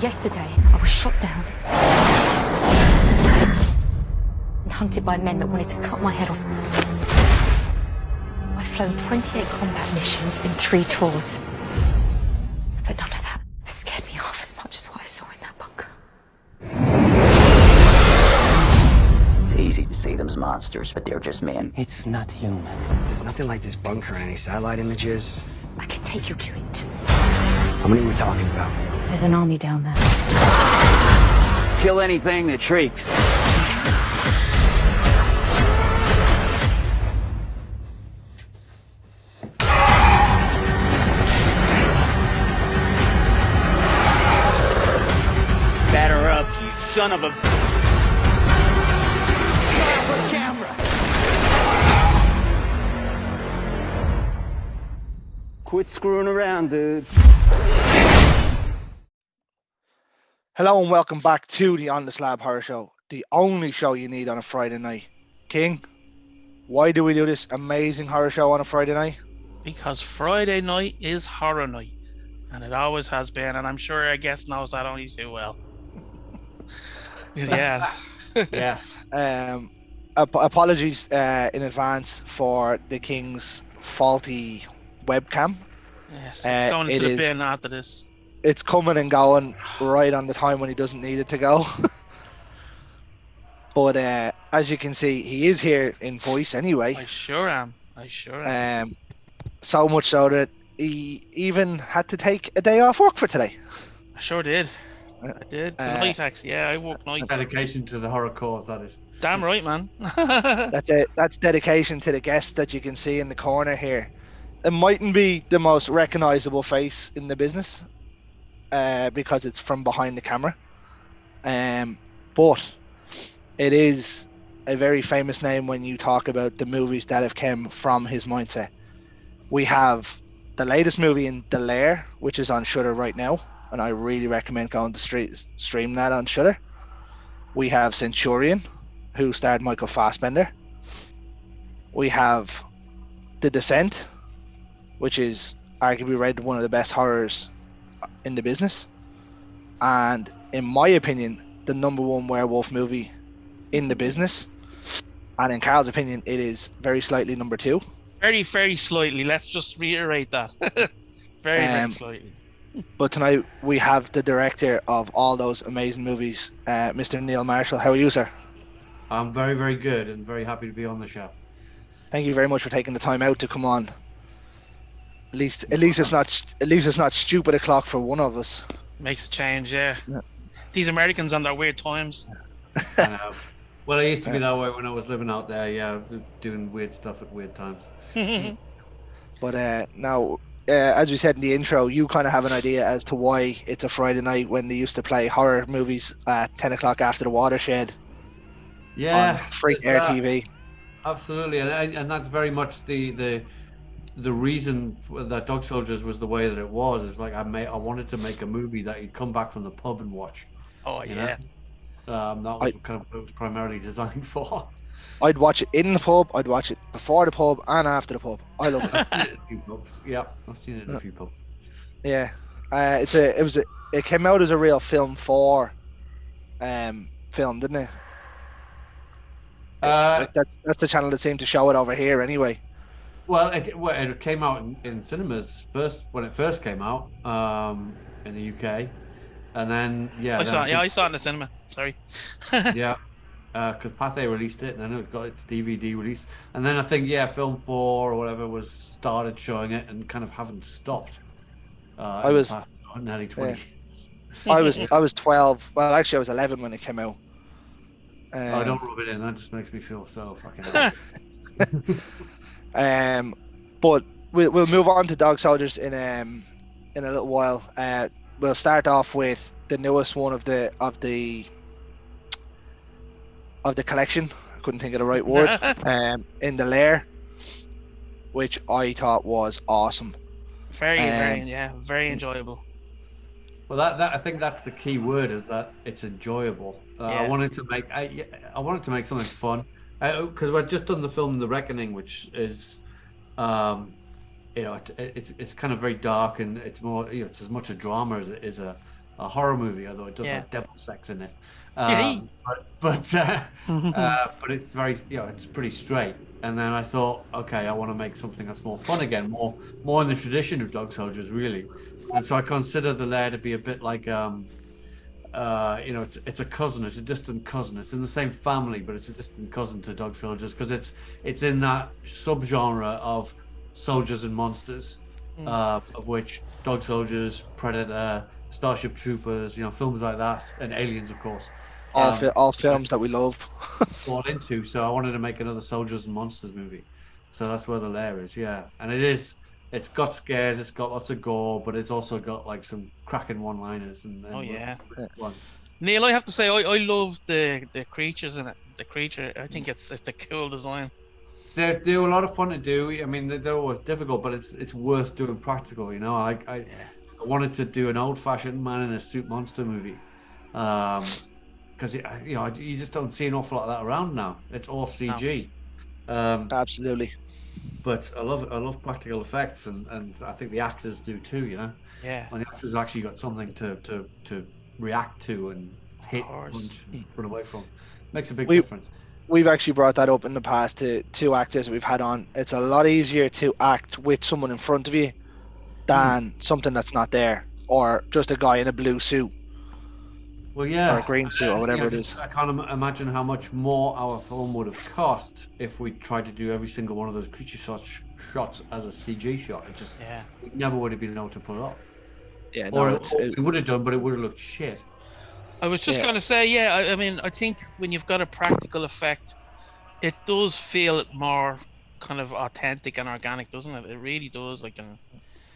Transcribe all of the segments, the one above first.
Yesterday, I was shot down and hunted by men that wanted to cut my head off. I've flown 28 combat missions in 3 tours. But none of that scared me half as much as what I saw in that bunker. It's easy to see them as monsters, but they're just men. It's not human. There's nothing like this bunker on any satellite images. I can take you to it. How many are we talking about? There's an army down there. Kill anything that shrieks. Batter up, you son of a... camera! Quit screwing around, dude. Hello and welcome back to the On the Slab Horror Show, the only show you need on a Friday night. King, why do we do this amazing horror show on a Friday night? Because Friday night is horror night, and it always has been, and I'm sure our guest knows that only too well. Yeah. Yeah. Apologies in advance for the King's faulty webcam. Yes, it's going into the bin after this. It's coming and going right on the time when he doesn't need it to go. But as you can see, he is here in voice anyway. I sure am. So much so that he even had to take a day off work for today. I sure did. I did. Tonight, actually. Yeah, I work nights. Dedication to the horror cause, that is. Damn right, man. That's it. That's dedication to the guest that you can see in the corner here. It mightn't be the most recognizable face in the business. Because it's from behind the camera, but it is a very famous name when you talk about the movies that have come from his mindset. We have the latest movie in the LAIR, which is on Shudder right now, and I really recommend going to stream that on Shudder. We have Centurion, who starred Michael Fassbender. We have The Descent, which is arguably rated one of the best horrors in the business, and in my opinion the #1 werewolf movie in the business, and in Carl's opinion it is very slightly #2. Very slightly, let's just reiterate that. very slightly. But tonight we have the director of all those amazing movies, Mr. Neil Marshall. How are you, sir? I'm very good and very happy to be on the show. Thank you very much for taking the time out to come on. At least it's not stupid o'clock for one of us. Makes a change, yeah. These Americans on their weird times. I know. Well, I used to be that way when I was living out there, yeah, doing weird stuff at weird times. But now, as we said in the intro, you kind of have an idea as to why it's a Friday night when they used to play horror movies at 10 o'clock after the watershed. Yeah. On Freak Air TV. Absolutely, and that's very much the reason that Dog Soldiers was the way that it was. Is like I wanted to make a movie that you'd come back from the pub and watch. Oh yeah. That was kind of what it was primarily designed for. I'd watch it in the pub. I'd watch it before the pub and after the pub. I love it. A few pubs. Yeah, I've seen it in a few pubs. Yeah, it came out as a real film for film, didn't it? That's the channel that seemed to show it over here anyway. Well, it came out in cinemas when it first came out in the UK, and then I saw it in the cinema. Sorry. Yeah, because Pathé released it, and then it got its DVD release, and then I think Film 4 or whatever started showing it, and kind of haven't stopped. I was nearly 20. Yeah. I was 12. Well, actually, I was 11 when it came out. Don't rub it in. That just makes me feel so fucking. But we'll move on to Dog Soldiers in a little while. We'll start off with the newest one of the collection. I couldn't think of the right word. In the LAIR, which I thought was awesome. Very enjoyable. Well, that I think that's the key word, is that it's enjoyable. I wanted to make something fun, because we've just done the film The Reckoning, which is it's kind of very dark, and it's more, it's as much a drama as it is a a horror movie, although it does Yeah. have devil sex in it. Yay. But it's very, it's pretty straight. And then I thought, okay, I want to make something that's more fun again, more in the tradition of Dog Soldiers, really. And so I consider the Lair to be a bit like it's a cousin, it's a distant cousin. It's in the same family, but it's a distant cousin to Dog Soldiers because it's in that subgenre of soldiers and monsters, of which Dog Soldiers, Predator, Starship Troopers, films like that, and Aliens, of course. All films that we love. Bought into. So I wanted to make another soldiers and monsters movie. So that's where the Lair is, yeah. And it's got scares, it's got lots of gore, but it's also got like some cracking one-liners and Oh yeah. fun. Neil, I have to say, I love the creatures in it. The creature, I think it's a cool design. They're a lot of fun to do. I mean, they're always difficult, but it's worth doing practical. I wanted to do an old-fashioned man in a suit monster movie, because you just don't see an awful lot of that around now. It's all CG. Absolutely. But I love practical effects, and I think the actors do too. Yeah. And the actors actually got something to react to and hit, punch, and run away from. Makes a big difference. We've actually brought that up in the past to two actors that we've had on. It's a lot easier to act with someone in front of you than something that's not there, or just a guy in a blue suit. Well, yeah, or a green suit, or whatever it is. I can't imagine how much more our film would have cost if we tried to do every single one of those creature shots as a CG shot. We never would have been able to pull it off. Yeah, or we would have done, but it would have looked shit. I was just going to say, I mean, I think when you've got a practical effect, it does feel more kind of authentic and organic, doesn't it? It really does.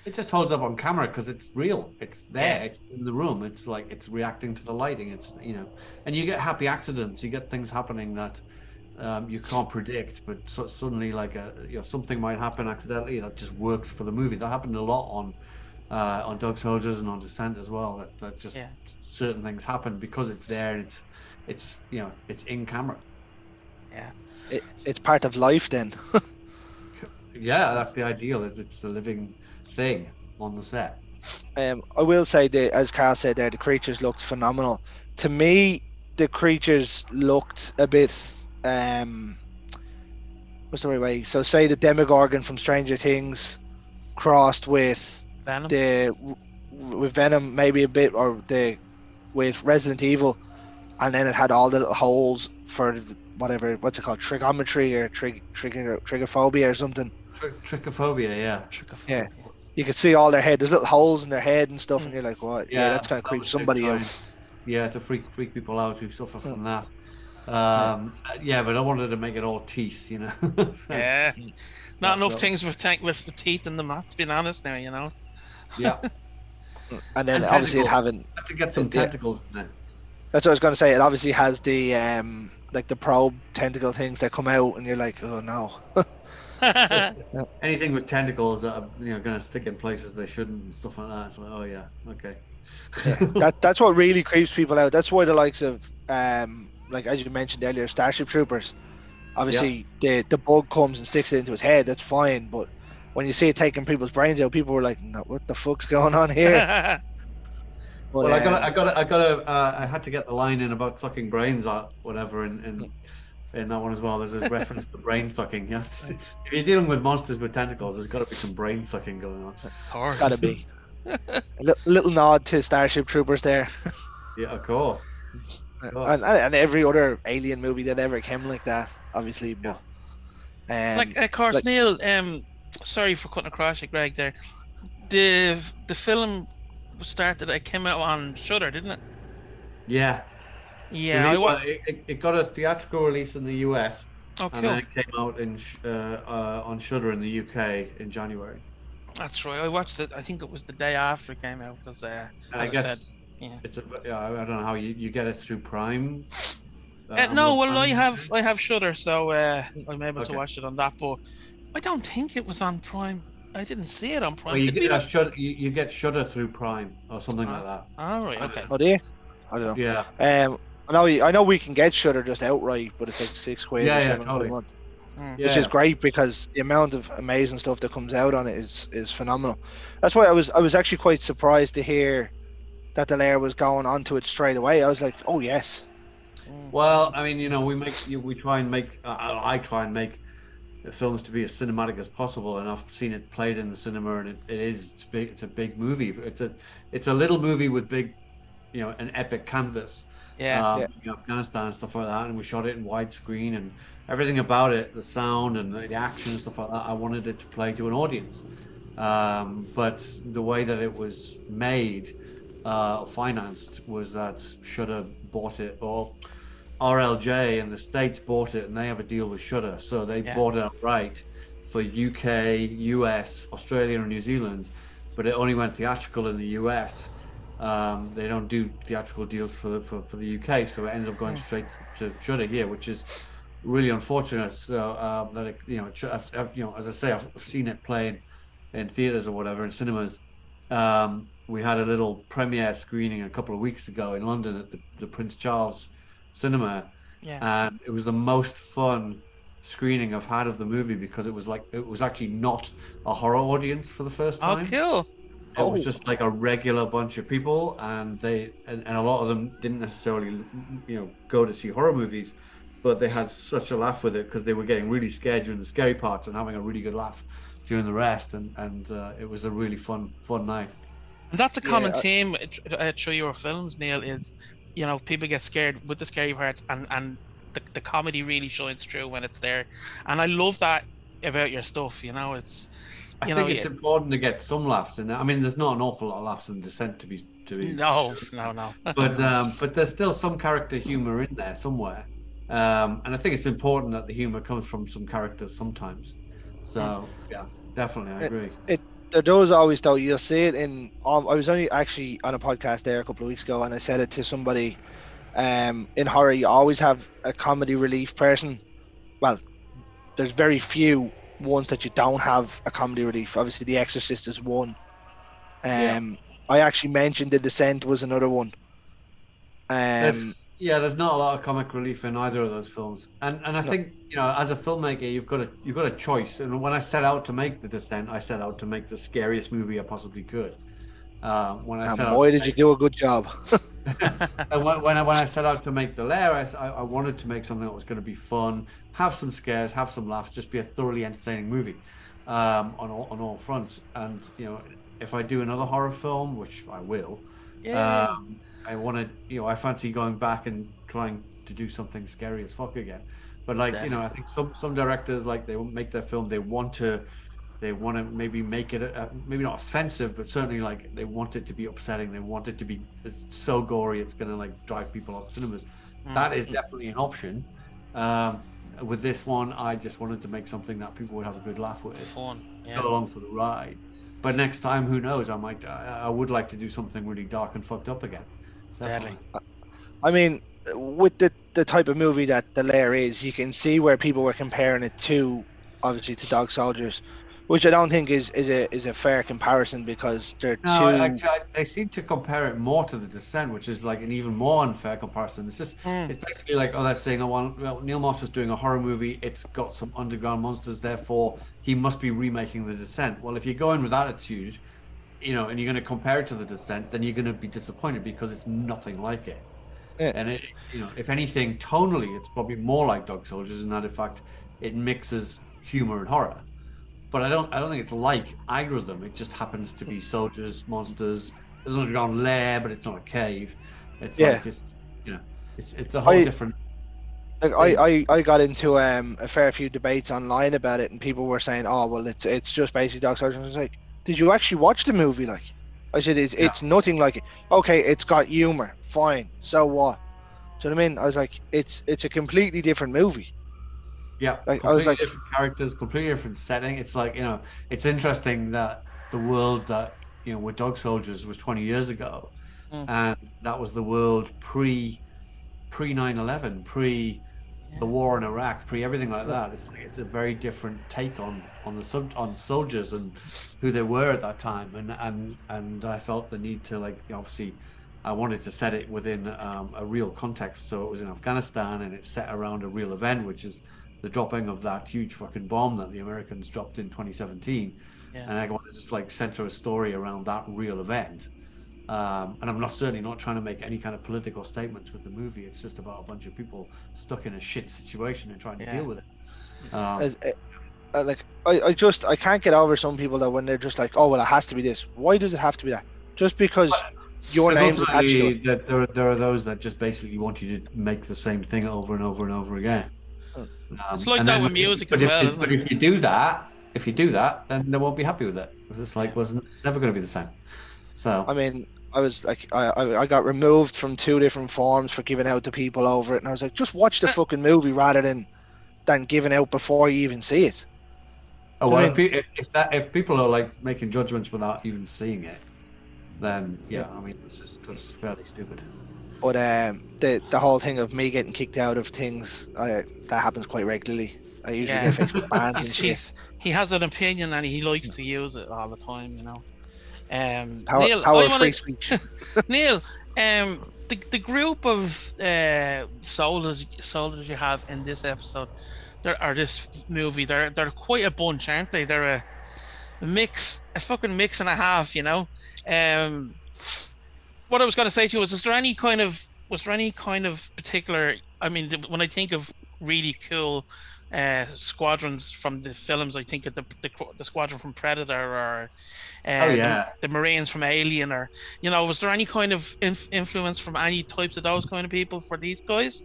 It just holds up on camera because it's real. It's there. Yeah. It's in the room. It's like it's reacting to the lighting. It's and you get happy accidents. You get things happening that you can't predict, but suddenly something might happen accidentally that just works for the movie. That happened a lot on Dog Soldiers and on Descent as well. That just certain things happen because it's there and it's in camera. Yeah. It's part of life then. Yeah, that's the ideal. It's a living thing on the set. I will say that, as Carl said there, the creatures looked phenomenal. To me, the creatures looked a bit what's the right way? So say the Demogorgon from Stranger Things crossed with Venom. With Venom maybe a bit, or with Resident Evil, and then it had all the little holes for what's it called, trigonometry or trigophobia or something. Trichophobia, yeah. Yeah. You could see all their head. There's little holes in their head and stuff, and you're like, "What? Yeah, that's gonna creep somebody out." Yeah, to freak people out who suffer from that. But I wanted to make it all teeth, Yeah, not enough things with the teeth in them. Let's be honest now, Yeah. And then obviously it having. I have to get some tentacles in there. That's what I was gonna say. It obviously has the like the probe tentacle things that come out, and you're like, "Oh no." Anything with tentacles that are going to stick in places they shouldn't and stuff like that. It's like, oh yeah, okay. That's what really creeps people out. That's why the likes of like as you mentioned earlier, Starship Troopers. Obviously, the bug comes and sticks it into his head. That's fine, but when you see it taking people's brains out, people were like, "No, what the fuck's going on here?" But, well, I had to get the line in about sucking brains out, whatever, in that one as well. There's a reference to brain sucking. Yes, if you're dealing with monsters with tentacles, there's got to be some brain sucking going on. It's got to be a little nod to Starship Troopers there. Yeah, of course. And every other alien movie that ever came like that, obviously. But of course, Neil. Sorry for cutting across you, Greg. There, the film it came out on Shudder, didn't it? Yeah. Yeah, it got a theatrical release in the US, cool. And then it came out on Shudder in the UK in January. That's right. I watched it. I think it was the day after it came out because I guess it's I don't know how you get it through Prime. No, well, I have Shudder, so I'm able to watch it on that. But I don't think it was on Prime. I didn't see it on Prime. Well, you get Shudder through Prime or something like that. All right. Okay. Oh, do you? I don't know. Yeah. I know we can get Shudder just outright, but it's like £6 or £7 a month, which is great because the amount of amazing stuff that comes out on it is phenomenal. That's why I was actually quite surprised to hear that the Lair was going onto it straight away. I was like, oh yes. Mm. Well, I mean, we try and make, I try and make the films to be as cinematic as possible, and I've seen it played in the cinema, and it's big. It's a big movie. It's a little movie with big, an epic canvas, Yeah. Yeah. Afghanistan and stuff like that, and we shot it in widescreen and everything about it, the sound and the action and stuff like that. I wanted it to play to an audience, but the way that it was made, financed, was that Shudder bought it, or RLJ in the States bought it, and they have a deal with Shudder, so they Yeah. bought it outright for UK, US, Australia, and New Zealand, but it only went theatrical in the US. They don't do theatrical deals for the UK, so it ended up going Mm. straight to Shudder here, which is really unfortunate. So that it, as I say, I've seen it playing in theaters or whatever in cinemas. We had a little premiere screening a couple of weeks ago in London at the Prince Charles Cinema, Yeah. and it was the most fun screening I've had of the movie because it was actually not a horror audience for the first Oh, time. cool. It was Oh, just like a regular bunch of people, and and a lot of them didn't necessarily, go to see horror movies, but they had such a laugh with it because they were getting really scared during the scary parts and having a really good laugh during the rest, and it was a really fun night. And that's a yeah. common theme through your films, Neil, is, people get scared with the scary parts, and the comedy really shines through when it's there. And I love that about your stuff, it's, I think yeah, it's important to get some laughs in it. I mean, there's not an awful lot of laughs in Descent to be no, no, no. but there's still some character humor in there somewhere. And I think it's important that the humor comes from some characters sometimes. Mm. So yeah, definitely, I It, agree. it there does always though. You'll see it in. I was only actually on a podcast there a couple of weeks ago, and I said it to somebody. In horror, you always have a comedy relief person. Well, there's very few ones that you don't have a comedy relief. Obviously, The Exorcist is one. Yeah. Um, I actually mentioned The Descent was another one. There's Um, yeah, there's not a lot of comic relief in either of those films. And I no, think, as a filmmaker, you've got a choice. And when I set out to make The Descent, I set out to make the scariest movie I possibly could. When I set and out boy, to did you make do a good job. And when I set out to make the lair, I wanted to make something that was going to be fun, have some scares, have some laughs, just be a thoroughly entertaining movie, on all fronts. And if I do another horror film, which I will, Yay. um, I want to, I fancy going back and trying to do something scary as fuck again. But like, Definitely. I think some directors, like, they make their film, they want to maybe make it maybe not offensive, but certainly, like, they want it to be upsetting. They want it to be so gory it's going to, like, drive people out of cinemas. Mm. That is definitely an option. Um, with this one, I just wanted to make something that people would have a good laugh with, Fun. go Yeah. along for the ride. But next time, who knows? I would like to do something really dark and fucked up again. Deadly. Definitely. I mean, with the type of movie that the Lair is, you can see where people were comparing it to, obviously, to Dog Soldiers, which I don't think is a fair comparison because they're No, two. they seem to compare it more to The Descent, which is like an even more unfair comparison. Mm. It's basically like, oh, they're saying, oh, well, Neil Moss is doing a horror movie. It's got some underground monsters, therefore he must be remaking The Descent. Well, if you go in with that attitude, and you're going to compare it to The Descent, then you're going to be disappointed because it's nothing like it. Yeah, And if anything, tonally, it's probably more like Dog Soldiers in that, in fact, it mixes humor and horror. But I don't think it's like either of them. It just happens to be soldiers, monsters. There's an underground lair, but it's not a cave. It's yeah. like you know, it's a whole I different like thing. I got into a fair few debates online about it, and people were saying, "Oh, well, it's just basically Dog Soldiers." I was like, "Did you actually watch the movie?" Like, I said, Yeah, it's nothing like it. Okay, it's got humor, fine. So what? Do you know what I mean? I was like, it's a completely different movie. yeah, Like, I was completely like, different characters, completely different setting. It's like, it's interesting that the world that with Dog Soldiers was 20 years ago, Mm. and that was the world pre 9/11, pre the Yeah. war in Iraq, pre everything like that. It's a very different take on on soldiers and who they were at that time. And I felt the need to, like, obviously, I wanted to set it within a real context. So it was in Afghanistan, and it's set around a real event, which is the dropping of that huge fucking bomb that the Americans dropped in 2017. Yeah. And I wanted to just, like, center a story around that real event. And I'm certainly not trying to make any kind of political statements with the movie. It's just about a bunch of people stuck in a shit situation and trying to deal Yeah. with it. Um, As like I can't get over some people that when they're just like, oh well, it has to be this. Why does it have to be that? Just because your There's name's attached to it. ultimately that there are those that just basically want you to make the same thing over and over and over again. Hmm. It's like And that then, with music but as well, isn't it? if you do that, then they won't be happy with it because it's like, Yeah. well, it's never going to be the same. So I mean, I was like, I got removed from 2 different forms for giving out to people over it, and I was like, just watch the fucking movie rather than giving out before you even see it. oh, Do you know well, what I mean? if people are like making judgments without even seeing it, then Yeah. yeah, I mean, that's fairly stupid. But the whole thing of me getting kicked out of things, that happens quite regularly. I usually Yeah. get Facebook bans and shit. He has an opinion and he likes to use it all the time, you know. Neil, Power I of want free to speech. Neil, the group of soldiers you have in this episode, this movie, they're quite a bunch, aren't they? They're a fucking mix and a half, you know. Um, what I was going to say to you was was there any kind of particular? I mean, when I think of really cool squadrons from the films, I think of the squadron from Predator or Oh the yeah, Marines from Alien, or was there any kind of influence from any types of those kind of people for these guys?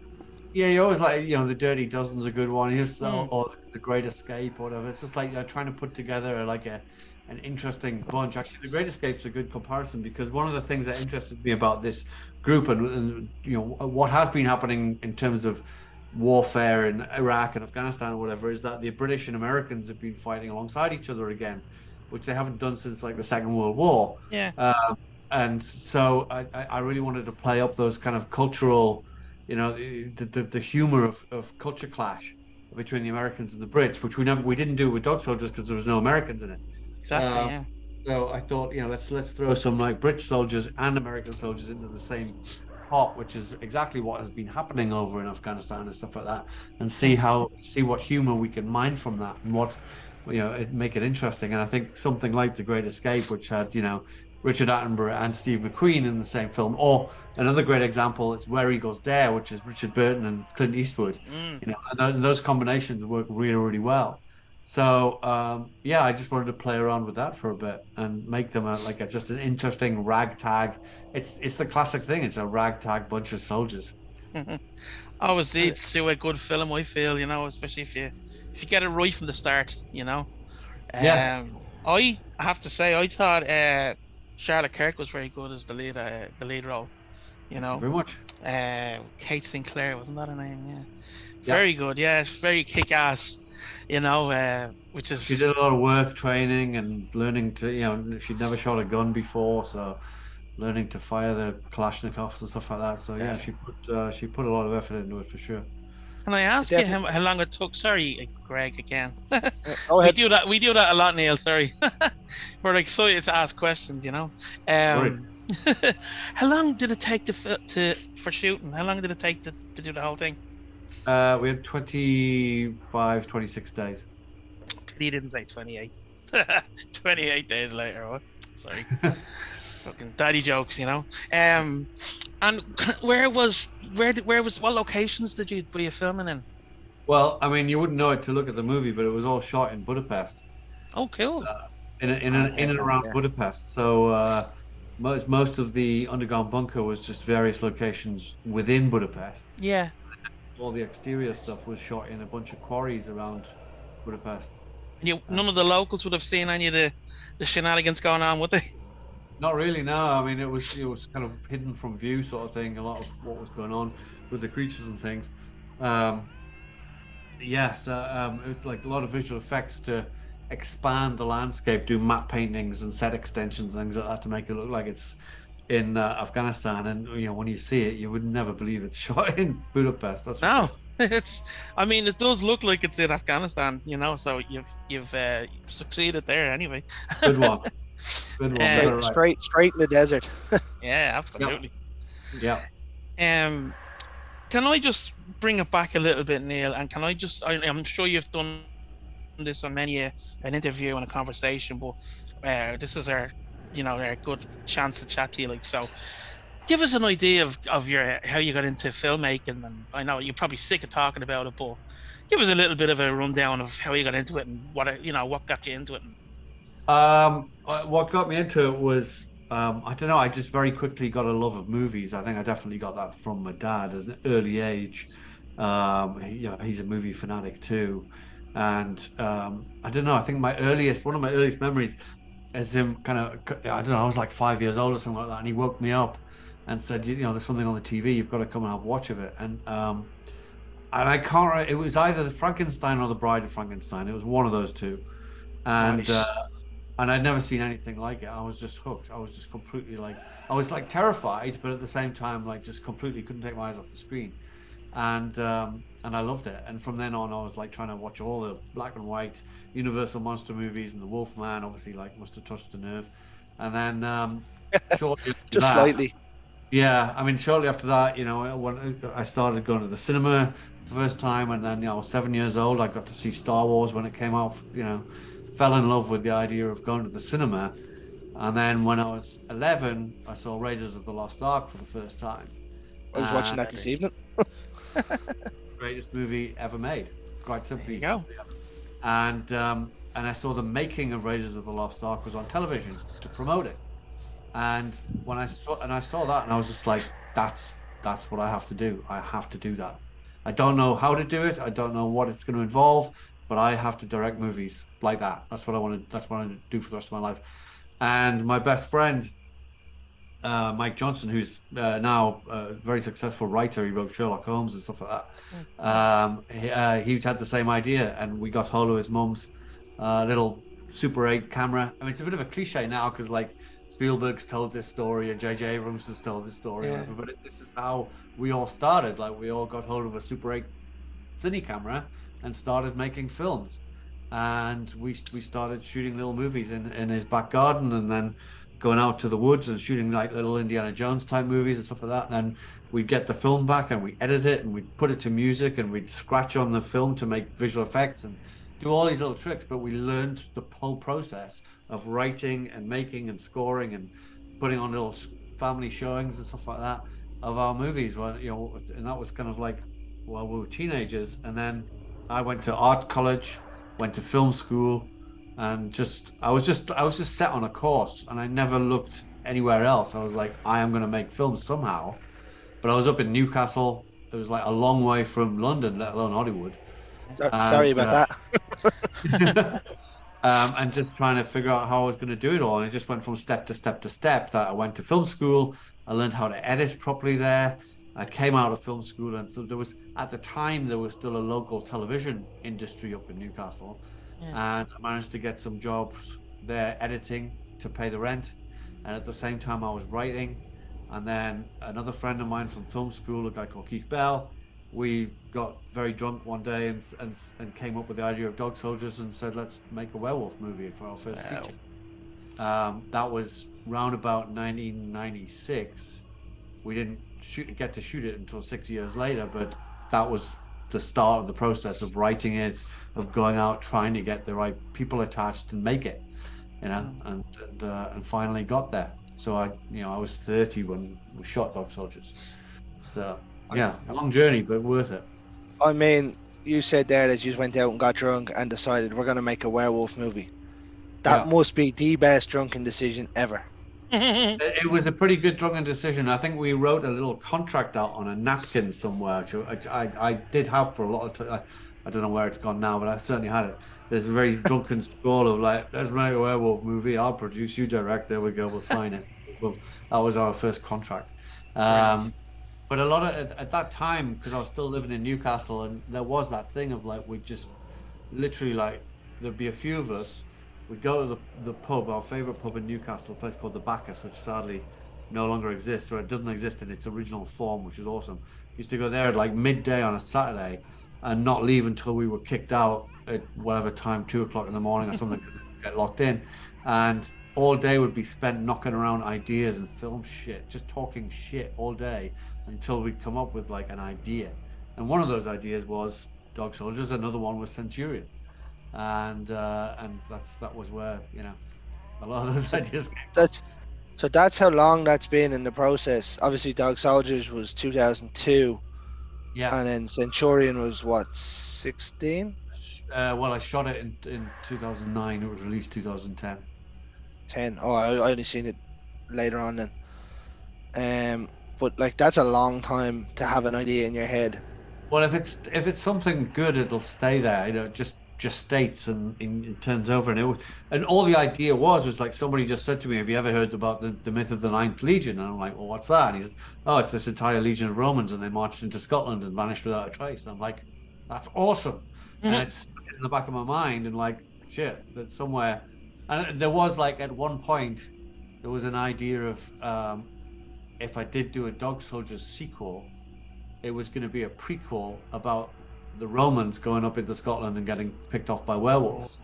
yeah, you always like, the Dirty Dozen's a good one. Mm, Or the Great Escape or whatever. It's just like trying to put together like an interesting bunch. Actually, the Great Escape's a good comparison because one of the things that interested me about this group and what has been happening in terms of warfare in Iraq and Afghanistan or whatever is that the British and Americans have been fighting alongside each other again, which they haven't done since like the Second World War. yeah. And so I really wanted to play up those kind of cultural, the humor of culture clash between the Americans and the Brits, which we didn't do with Dog Soldiers because there was no Americans in it. Exactly. Uh, Yeah. so I thought, let's throw some like British soldiers and American soldiers into the same pot, which is exactly what has been happening over in Afghanistan and stuff like that, and Mm, see what humor we can mine from that and what make it interesting. And I think something like The Great Escape, which had Richard Attenborough and Steve McQueen in the same film, or another great example is Where Eagles Dare, which is Richard Burton and Clint Eastwood. mm. And those combinations work really, really well. So yeah, I just wanted to play around with that for a bit and make them just an interesting ragtag. It's the classic thing. It's a ragtag bunch of soldiers. Always And leads to a good film, I feel, especially if you get it right from the start, Yeah, I have to say, I thought Charlotte Kirk was very good as the lead role. You thank you know, very much. Kate Sinclair, wasn't that her name? Yeah, Yeah, very good. Yeah, it's very kick-ass. Which she is did a lot of work training and learning to, she'd never shot a gun before, so learning to fire the Kalashnikovs and stuff like that. So yeah, yeah. she put a lot of effort into it for sure. Can I it ask you definitely. how long it took? Sorry, Greg, again. Go We ahead. do that. We do that a lot, Neil. Sorry, we're excited to ask questions. Right. Um, how long did it take for shooting? How long did it take to do the whole thing? We had 26 days. He didn't say 28. 28 days later. What? Sorry, fucking daddy jokes. And what locations were you filming in? Well, I mean, you wouldn't know it to look at the movie, but it was all shot in Budapest, Oh, cool. in and around Yeah. Budapest. So most of the underground bunker was just various locations within Budapest. Yeah. All the exterior stuff was shot in a bunch of quarries around Budapest. Uh, None of the locals would have seen any of the shenanigans going on, would they? Not really, no. I mean, it was kind of hidden from view, sort of thing. A lot of what was going on with the creatures and things. Um, yeah, so it was like a lot of visual effects to expand the landscape, do matte paintings and set extensions and things like that to make it look like it's in Afghanistan. And when you see it, you would never believe it's shot in Budapest. That's for No. sure. I mean, it does look like it's in Afghanistan, so you've succeeded there anyway. Good one, good one. You got Uh, it right. Straight in the desert. yeah, Yeah, absolutely. yeah. Um, can I just bring it back a little bit, Neil? And can I'm sure you've done this on many an interview and a conversation, but this is our a good chance to chat to you. Like, so, give us an idea of your how you got into filmmaking. And I know you're probably sick of talking about it, but give us a little bit of a rundown of how you got into it and what got you into it. And, What got me into it was, I don't know, I just very quickly got a love of movies. I think I definitely got that from my dad at an early age. He's a movie fanatic too. And I don't know, I think one of my earliest memories is him kind of, I don't know, I was like 5 years old or something like that. And he woke me up and said, there's something on the TV, you've got to come and have a watch of it. And I can't, it was either the Frankenstein or the Bride of Frankenstein. It was one of those two. And, Nice. I'd never seen anything like it. I was just hooked. I was just completely like, I was like terrified, but at the same time, like just completely couldn't take my eyes off the screen. And I loved it. And from then on, I was like trying to watch all the black and white Universal monster movies, and the Wolfman obviously like must have touched a nerve. And then shortly after Just that, slightly. yeah, I mean, shortly after that, when I started going to the cinema for the first time, and then, I was 7 years old, I got to see Star Wars when it came out, fell in love with the idea of going to the cinema. And then when I was 11, I saw Raiders of the Lost Ark for the first time. I was watching And that this evening. greatest movie ever made, quite there you simply. go. And I saw the making of Raiders of the Lost Ark was on television to promote it. And when I saw that, and I was just like, that's what I have to do. I have to do that. I don't know how to do it. I don't know what it's going to involve, but I have to direct movies like that. That's what I want to. That's what I want to do for the rest of my life. And my best friend, Mike Johnson, who's now a very successful writer. He wrote Sherlock Holmes and stuff like Mm. that. He had the same idea, and we got hold of his mum's little Super 8 camera. I mean, it's a bit of a cliche now because like Spielberg's told this story and J.J. Abrams has told this story or Yeah. whatever. But this is how we all started. Like we all got hold of a Super 8 cine camera and started making films. And we started shooting little movies in his back garden, and then going out to the woods and shooting like little Indiana Jones type movies and stuff like that. And then we'd get the film back and we edit it and we'd put it to music and we'd scratch on the film to make visual effects and do all these little tricks. But we learned the whole process of writing and making and scoring and putting on little family showings and stuff like that of our movies. Well, and that was kind of like while we were teenagers. And then I went to art college, went to film school, and I was just set on a course, and I never looked anywhere else. I was like, I am going to make films somehow. But I was up in Newcastle. It was like a long way from London, let alone Hollywood. Sorry And about that. and just trying to figure out how I was going to do it all. And it just went from step to step to step. That I went to film school. I learned how to edit properly there. I came out of film school, and so at the time there was still a local television industry up in Newcastle, Yeah. and I managed to get some jobs there editing to pay the rent, and at the same time I was writing. And then another friend of mine from film school, a guy called Keith Bell, we got very drunk one day and came up with the idea of Dog Soldiers and said, let's make a werewolf movie for our first Wow. feature. That was round about 1996. We didn't get to shoot it until 6 years later, but that was the start of the process of writing it, of going out, trying to get the right people attached and make it, Mm. and finally got there. So I was 30 when we shot Dog Soldiers. So yeah, long journey, but worth it. I mean, you said there that you just went out and got drunk and decided we're gonna make a werewolf movie. That Yeah. must be the best drunken decision ever. It was a pretty good drunken decision. I think we wrote a little contract out on a napkin somewhere, which I did have for a lot of time. I don't know where it's gone now, but I certainly had it. There's a very drunken scroll of like, let's make a werewolf movie. I'll produce, you direct. There we go. We'll sign it. Well, that was our first contract. Brilliant. But a lot of at that time, because I was still living in Newcastle, and there was that thing of like we just literally like there'd be a few of us. We'd go to the pub, our favorite pub in Newcastle, a place called the Bacchus, which sadly no longer exists, or it doesn't exist in its original form, which is awesome. Used to go there at like midday on a Saturday and not leave until we were kicked out at whatever time, 2 o'clock in the morning or something, because get locked in. And all day would be spent knocking around ideas and film shit, just talking shit all day until we'd come up with like an idea. And one of those ideas was Dog Soldiers, another one was Centurion. And that was where A lot of those So ideas came from. that's so that's how long that's been in the process. Obviously, Dog Soldiers was 2002, Yeah. and then Centurion was what 16, Well, I shot it in 2009. It was released 2010. 10. Oh, I only seen it later on then. But like that's a long time to have an idea in your head. Well, if it's something good, it'll stay there. Just states and it turns over, and all the idea was like somebody just said to me, "Have you ever heard about the myth of the Ninth Legion?" And I'm like, "Well, what's that?" And he says, "Oh, it's this entire legion of Romans, and they marched into Scotland and vanished without a trace." And I'm like, "That's awesome," and Mhm. it's in the back of my mind, and like, shit, that somewhere, and there was like at one point there was an idea of if I did do a Dog Soldiers sequel it was going to be a prequel about the Romans going up into Scotland and getting picked off by Oh, werewolves.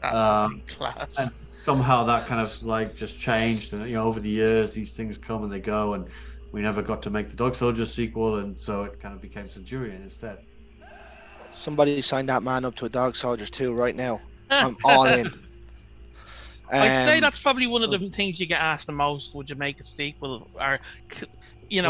that would be Um, class. and somehow that kind of like just changed. And over the years, these things come and they go, and we never got to make the Dog Soldiers sequel, and so it kind of became Centurion instead. Somebody signed that man up to a Dog Soldiers 2 right now. I'm all in. I'd say Um, that's probably one of the things you get asked the most. Would you make a sequel, or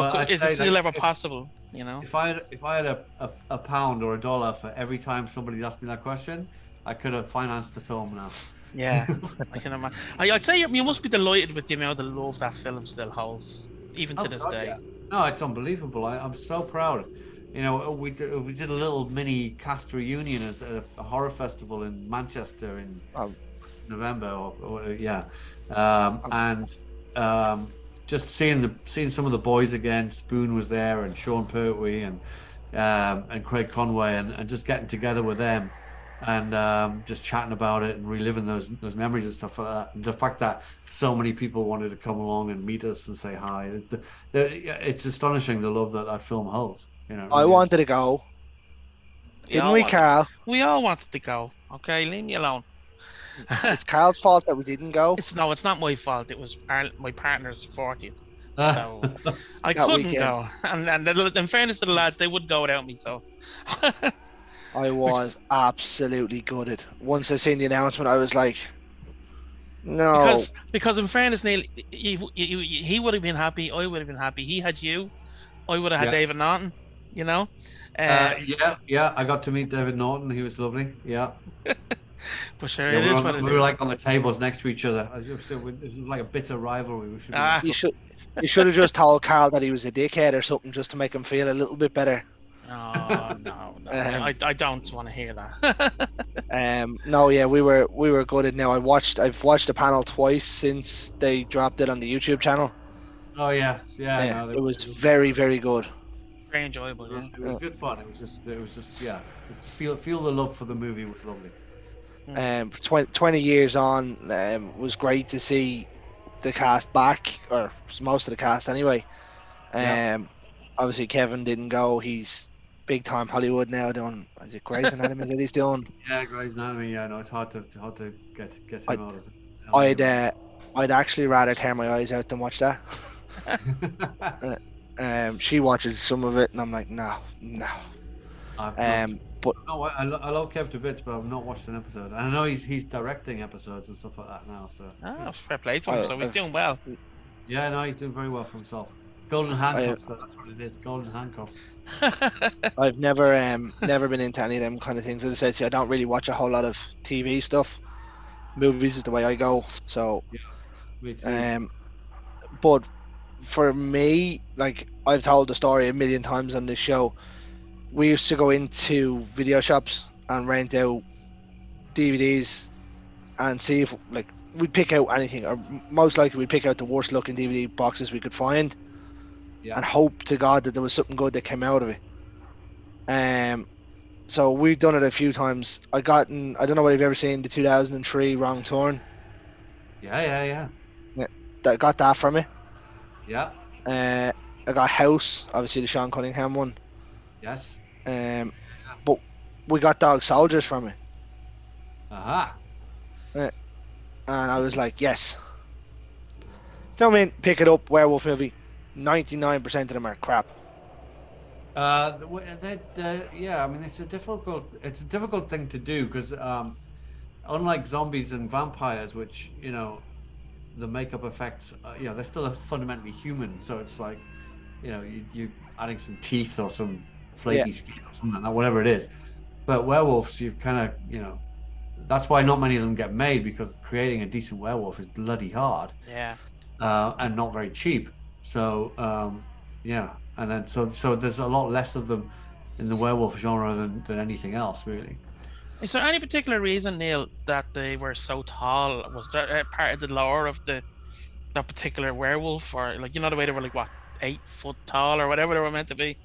Well, I'd is it say that still ever if possible? You know. if I had a pound or a dollar for every time somebody asked me that question, I could have financed the film now. Yeah, I can imagine. I'd say you must be delighted with the amount of love that film still holds, even to Oh this God, yeah. day. No, it's unbelievable. I'm so proud. We did a little mini cast reunion at a horror festival in Manchester in um, November, yeah, um, and um, just seeing some of the boys again. Spoon was there, and Sean Pertwee, and Craig Conway, and just getting together with them, and just chatting about it and reliving those memories and stuff like that. And the fact that so many people wanted to come along and meet us and say hi, it's astonishing the love that that film holds. It I really is. wanted to go, We didn't all we, wanted. Carl? We all wanted to go. Okay, leave me alone. It's Carl's fault that we didn't go It's not my fault. It was my partner's 40th, Ah, so I that couldn't weekend. go. And in fairness to the lads, they wouldn't go without me. So, I which was is absolutely gutted. Once I seen the announcement, I was like, no. because in fairness, Neil, he would have been happy. I would have been happy. He had you. I would have had yeah. David Naughton. You know, uh, Yeah. I got to meet David Norton. He was lovely. Yeah. but sure, Yeah, it is what it we were is. like on the tables next to each other. It was like a bitter rivalry. We should be Ah, next You door. should you should have just told Carl that he was a dickhead or something just to make him feel a little bit better. oh no, no, Um, I don't want to hear that. no, yeah, we were gutted. Now I've watched the panel twice since they dropped it on the YouTube channel. Oh yes, yeah, no, It was very, very good. Very enjoyable, yeah. it was Uh, good fun. It was just yeah, just feel the love for the movie was lovely. 20 years on, was great to see the cast back, or most of the cast anyway. Yeah, Um, Obviously Kevin didn't go. He's big time Hollywood now doing, is it Grey's Anatomy that he's doing? yeah, Grey's Anatomy. Yeah, no, it's hard to get I, him out of LA I'd right I'd actually rather tear my eyes out than watch that. now. She watches some of it, and I'm like, no, no. I've not. But No, I love Kev to bits, but I've not watched an episode. And I know he's directing episodes and stuff like that now. So Ah, fair play to him. I, So he's I've doing well. yeah, no, he's doing very well for himself. Golden I, handcuffs, that's what it is. Golden handcuffs. I've never been into any of them kind of things. As I said, see, I don't really watch a whole lot of TV stuff. Movies is the way I go. So, Yeah, me too. um, but for me, like I've told the story a million times on this show, we used to go into video shops and rent out DVDs and see if like we'd pick out anything, or most likely we'd pick out the worst looking DVD boxes we could find, Yeah, and hope to God that there was something good that came out of it. Um, so we've done it a few times. I don't know whether you've ever seen the 2003 Wrong Turn. yeah. Yeah, that got that from it. Yeah, I got House, obviously the Sean Cunningham one. yes. Um, but we got Dog Soldiers from it, Aha. uh, and I was like, yes. You know what I mean? Pick it up, werewolf movie. 99% of them are crap. Yeah, I mean it's a difficult thing to do because unlike zombies and vampires, which the makeup effects, they're still fundamentally human. So it's like, you adding some teeth or some Yeah. flaky skin or something like that, whatever it is. But werewolves, you've kind of, that's why not many of them get made, because creating a decent werewolf is bloody hard, Yeah. and not very cheap. So yeah, and then so there's a lot less of them in the werewolf genre than anything else, really. Is there any particular reason, Neil, that they were so tall? Was that part of the lore of that particular werewolf, or like the way they were like what 8 foot tall or whatever they were meant to be?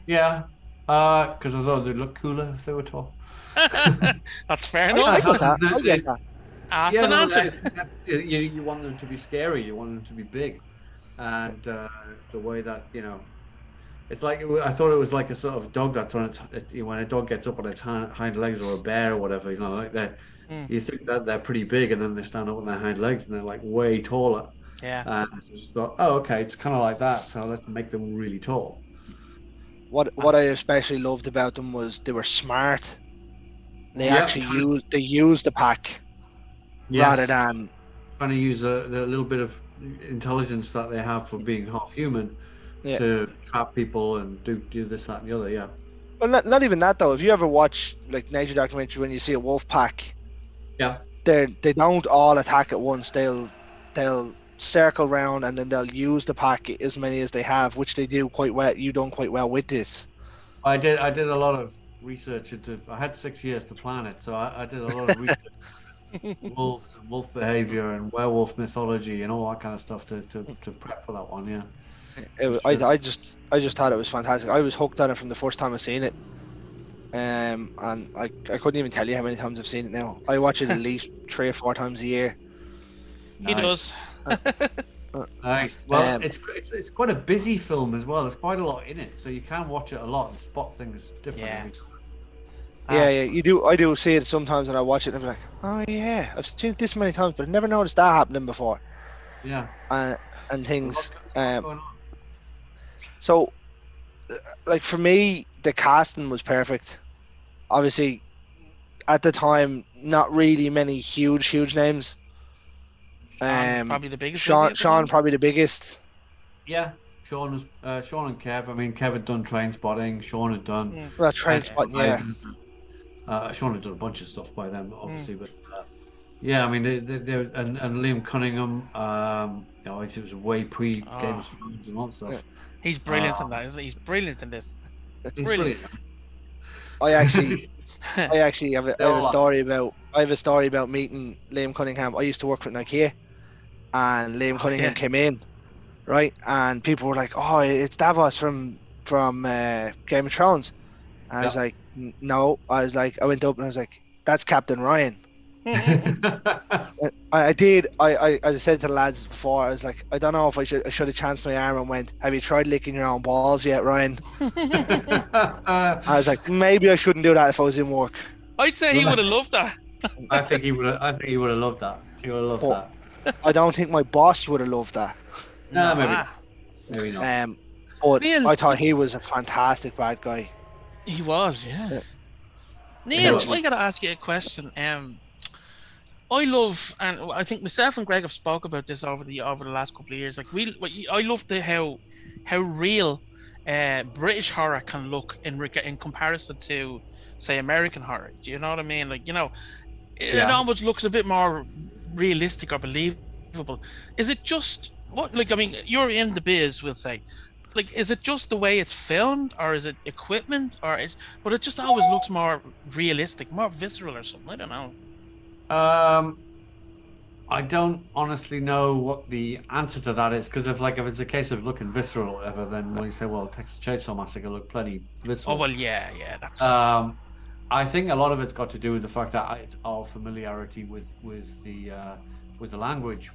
Yeah, because I thought they'd look cooler if they were tall. That's fair I enough. get that. I get that. Asked Yeah, and no, answered. you want them to be scary, you want them to be big, and the way that it's like I thought it was like a sort of dog that's on when a dog gets up on its hind legs, or a bear or whatever, like that. Mm, You think that they're pretty big, and then they stand up on their hind legs and they're like way taller. yeah. And I just thought, oh, okay, it's kind of like that, so let's make them really tall. What I especially loved about them was they were smart. They Yeah, actually used the pack rather yes, than trying to use the little bit of intelligence that they have for being half human yeah. to trap people and do this, that, and the other. Yeah, Well, not even that though. If you ever watch like nature documentary, when you see a wolf pack, yeah. they don't all attack at once. They'll circle round and then they'll use the pack as many as they have, which they do quite well. You done quite well with this. I did a lot of research into. I had 6 years to plan it, so I did a lot of research wolves and wolf behavior and werewolf mythology and all that kind of stuff to prep for that one. Yeah, I just thought it was fantastic. I was hooked on it from the first time I seen it. And I couldn't even tell you how many times I've seen it now. I watch it at least 3 or 4 times a year. He does. Nice. Well, Um, it's quite a busy film as well. There's quite a lot in it, so you can watch it a lot and spot things differently. Yeah, you do. I do see it sometimes, and I watch it and I'm like, oh yeah, I've seen it this many times, but I never noticed that happening before. Yeah. And things. What's going on? So, like for me, the casting was perfect. Obviously, at the time, not really many huge names. Sean, probably the biggest. Was he at the Sean time? probably the biggest. Yeah, Sean and Kev. I mean, Kev had done Train Spotting. Sean had done. Mm, Well, train spotting, yeah. Sean had done a bunch of stuff by then, obviously, mm. but yeah, I mean, they and Liam Cunningham. It was way pre Game of Thrones and all that stuff. He's brilliant in that, isn't he? He's brilliant in this. He's Brilliant. I actually have They're a all story about meeting Liam Cunningham. I used to work for IKEA, and Liam Cunningham yeah. came in, right? And people were like, "Oh, it's Davos from Game of Thrones." And I was Yeah. like, "No." I was like, I went up and I was like, "That's Captain Ryan." I did. I said to the lads before, I was like, I don't know if I should have chanced my arm and went, "Have you tried licking your own balls yet, Ryan?" I was like, maybe I shouldn't do that if I was in work. I'd say he would have loved that. I think he would have. I think he would have loved that. He would have loved But that. I don't think my boss would have loved that. No, maybe Nah. not. Maybe not. But Neil- I thought he was a fantastic bad guy. He was, yeah. Yeah. Neil, So- I gotta ask you a question. I love, and I think myself and Greg have spoke about this over the last couple of years. Like I love how real British horror can look in comparison to, say, American horror. Do you know what I mean? Like, it Yeah. almost looks a bit more realistic or believable. Is it just what? Like, I mean, you're in the biz, we'll say. Like, is it just the way it's filmed, or is it equipment, but it just always looks more realistic, more visceral, or something. I don't know. I don't honestly know what the answer to that is, because if it's a case of looking visceral or whatever, then when you say, well, Texas Chainsaw Massacre looked plenty Oh visceral. well, yeah, that's. I think a lot of it's got to do with the fact that it's our familiarity with the language,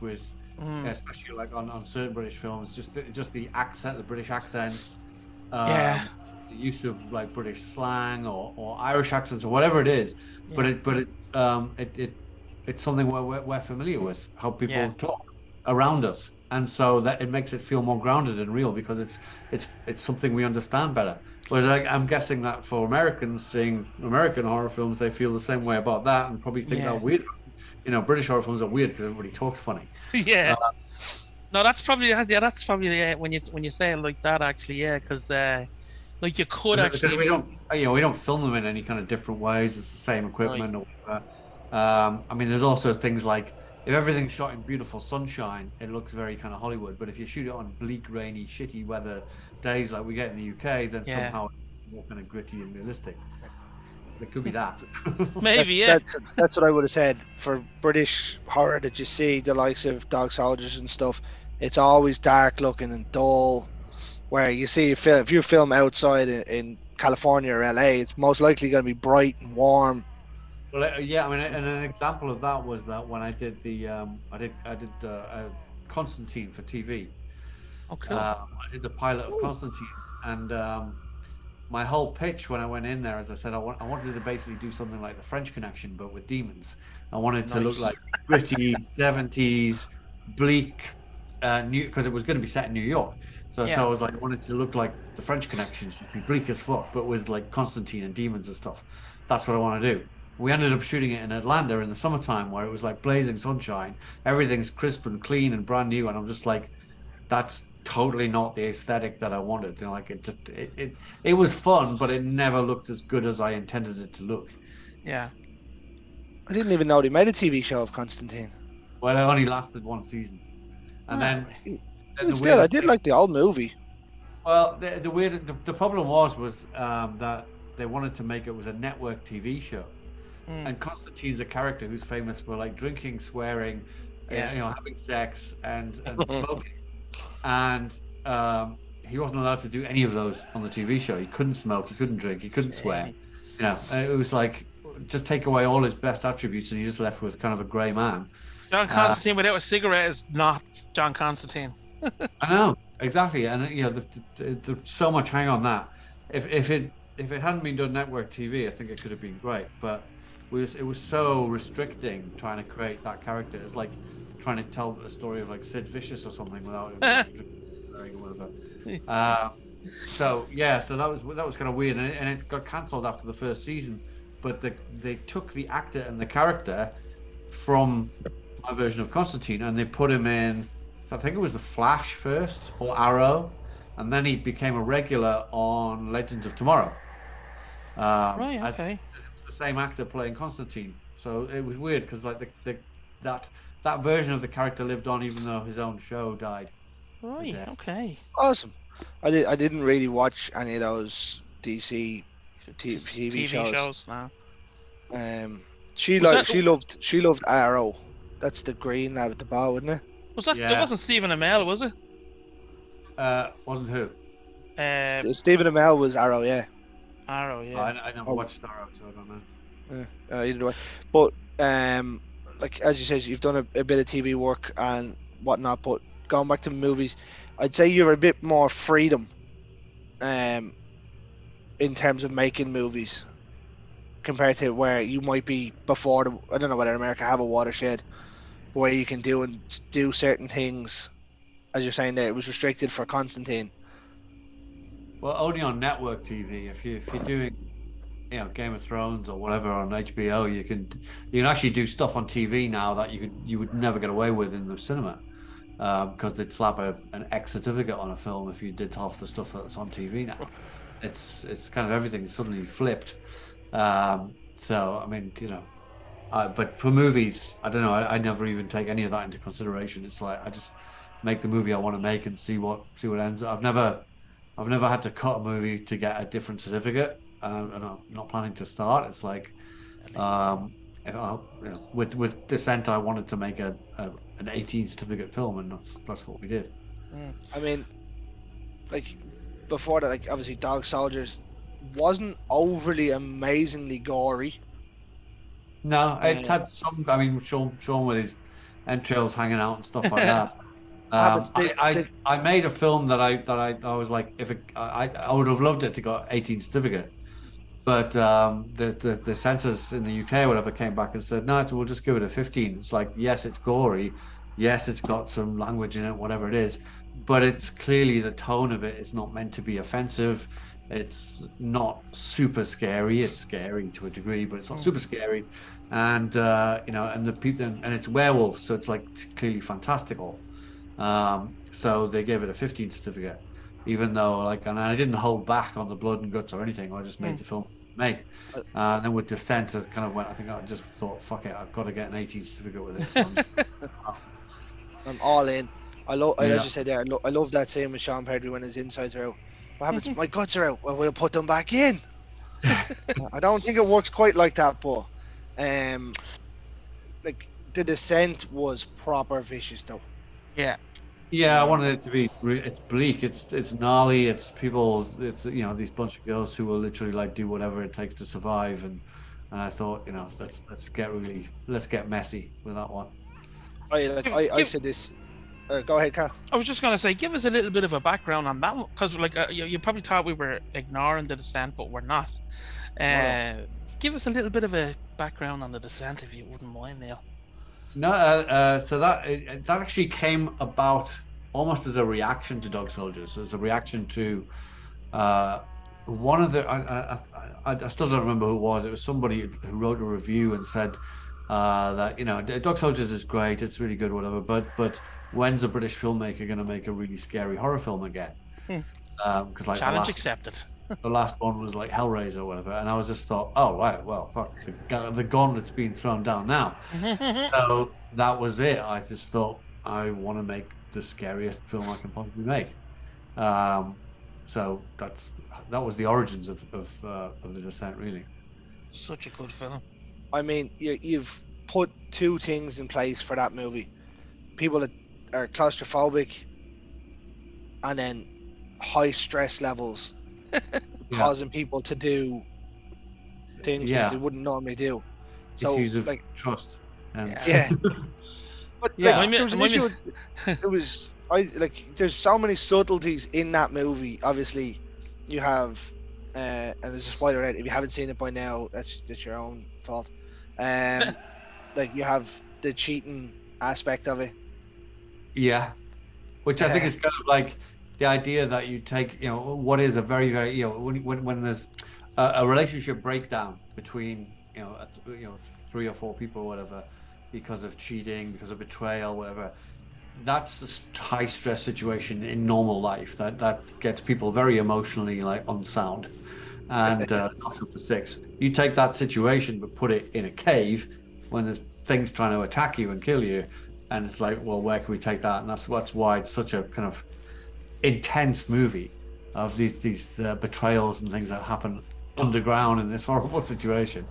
especially like on certain British films, just the accent, the British accents, Yeah. the use of like British slang or Irish accents or whatever it is. Yeah. But it's something we're familiar with, how people Yeah. talk around us, and so that it makes it feel more grounded and real, because it's something we understand better. Whereas I'm guessing that for Americans seeing American horror films, they feel the same way about that and probably think Yeah. that weird, British horror films are weird because everybody talks funny. Yeah. No, that's probably when you say it like that, actually, yeah, because like you could Because actually, we don't film them in any kind of different ways. It's the same right? equipment or whatever. I mean, there's also things like if everything's shot in beautiful sunshine, it looks very kind of Hollywood. But if you shoot it on bleak, rainy, shitty weather days like we get in the UK, then Yeah, somehow it's more kind of gritty and realistic. It could be that. maybe, That's yeah, that's that's what I would have said for British horror that you see the likes of Dog Soldiers and stuff. It's always dark looking and dull. Where you see if you film outside in California or LA, it's most likely going to be bright and warm. Well, yeah, I mean, and an example of that was that when I did Constantine for TV. oh, cool, I did the pilot of Constantine, and my whole pitch when I went in there, as I said, I wanted to basically do something like the French Connection, but with demons. I wanted to look nice, like gritty 70s, bleak, new because it was going to be set in New York. So yeah, I was like, I wanted to look like the French Connection, just be bleak as fuck, but with like Constantine and demons and stuff. That's what I want to do. We ended up shooting it in Atlanta in the summertime, where it was like blazing sunshine, everything's crisp and clean and brand new, and I'm just like, that's totally not the aesthetic that I wanted. Like it was fun, but it never looked as good as I intended it to look. yeah. I didn't even know they made a TV show of Constantine. Well, it only lasted one season, and Ah, then right. the Even still, I weirdest did thing. like the old movie. Well, the problem was that they wanted to make it was a network TV show, Mm, and Constantine's a character who's famous for like drinking, swearing, yeah, having sex and smoking. And he wasn't allowed to do any of those on the TV show. He couldn't smoke, he couldn't drink, he couldn't swear. shame. And it was like just take away all his best attributes, and you're just left with kind of a grey man. John Uh, Constantine without a cigarette is not John Constantine. I know exactly, and there's so much hang on that. If it hadn't been done network TV, I think it could have been great. But it was so restricting trying to create that character. It's like trying to tell a story of like Sid Vicious or something without him like, drinking or whatever. So yeah, so that was kind of weird, and it got cancelled after the first season. But they took the actor and the character from my version of Constantine, and they put him in. I think it was the Flash first or Arrow, and then he became a regular on Legends of Tomorrow. Right, As okay. the same actor playing Constantine. So it was weird because like that version of the character lived on even though his own show died a Right, death. okay. Awesome. I didn't really watch any of those DC TV shows. Now. Um, Was that she loved Arrow. That's the green lad at the bow, isn't it? was that? It Yeah. wasn't Stephen Amell, was it? Wasn't who? Stephen Amell was Arrow, yeah. Arrow, Oh, yeah. I never watched Arrow, so I don't know. Either way, but like as you said, you've done a bit of TV work and whatnot. But going back to movies, I'd say you're a bit more freedom, um, in terms of making movies compared to where you might be before. I don't know whether America have a watershed where you can do certain things. As you're saying there, it was restricted for Constantine. Well, only on network TV. If you're doing Game of Thrones or whatever on HBO, you can actually do stuff on TV now that you would never get away with in the cinema, because they'd slap an X certificate on a film if you did half the stuff that's on TV now. It's kind of everything's suddenly flipped. So I mean, but for movies, I don't know. I never even take any of that into consideration. It's like I just make the movie I want to make and see what ends. I've never had to cut a movie to get a different certificate, and I'm not planning to start. It's like, with Descent, I wanted to make an 18 certificate film, and that's what we did. I mean, like before that, like obviously Dog Soldiers wasn't overly amazingly gory. No, it Yeah. had some. I mean, Sean with his entrails hanging out and stuff like that. But I made a film that I was like, I would have loved it to got 18 certificate, but the censors in the UK or whatever came back and said no, we'll just give it a 15. It's like, yes, it's gory, yes, it's got some language in it, whatever it is, but it's clearly the tone of it is not meant to be offensive. It's not super scary. It's scary to a degree, but it's not super scary. and and the people, and it's werewolf, so it's like clearly fantastical. So they gave it a 15 certificate, even though like, and I didn't hold back on the blood and guts or anything. I just made Mm. the film make. I- And then with Descent, I kind of went. I think I just thought, fuck it, I've got to get an 18 certificate with this. So I'm just, I'm all in. As yeah. you said there, I love that scene with Sean Pertwee when his insides are out. What happens? My guts are out. Well, we'll put them back in. I don't think it works quite like that, but um, like the descent was proper vicious though. Yeah. Yeah, I Um, wanted it to be. It's bleak. It's gnarly. It's people. It's these bunch of girls who will literally like do whatever it takes to survive. And I thought let's get messy with that one. Give, I give, said this. Go ahead, Cal. I was just gonna say, give us a little bit of a background on that one, because like you probably thought we were ignoring the descent, but we're not. No. Uh, Give us a little bit of a background on the descent, if you wouldn't mind, Neil. No, so that actually came about almost as a reaction to Dog Soldiers, as a reaction to uh, one of the. I still don't remember who it was. It was somebody who wrote a review and said that Dog Soldiers is great, it's really good, whatever. But when's a British filmmaker going to make a really scary horror film again? Hmm. Because like Challenge accepted. the last one was like Hellraiser or whatever, and I was just thought, oh right, well, fuck, the gauntlet's been thrown down now. So that was it. I just thought I want to make the scariest film I can possibly make. Um, so that was the origins of the Descent, really. Such a good film. I mean, you've put two things in place for that movie. People that are claustrophobic, and then high stress levels Yeah, causing people to do things that they yeah, wouldn't normally do. So issues of like, trust, and Yeah. yeah, but Yeah. like there was an issue. It was there's so many subtleties in that movie. Obviously, you have and there's a spoiler alert. If you haven't seen it by now, that's your own fault. Um, like you have the cheating aspect of it. yeah, which I think Uh, is kind of like the idea that you take, what is a very, very, when there's a relationship breakdown between, three or four people or whatever, because of cheating, because of betrayal, whatever. That's a high stress situation in normal life that gets people very emotionally like unsound and knocked up to six. You take that situation but put it in a cave when there's things trying to attack you and kill you, and it's like, well, where can we take that? And that's why it's such a kind of intense movie of these betrayals and things that happen underground in this horrible situation.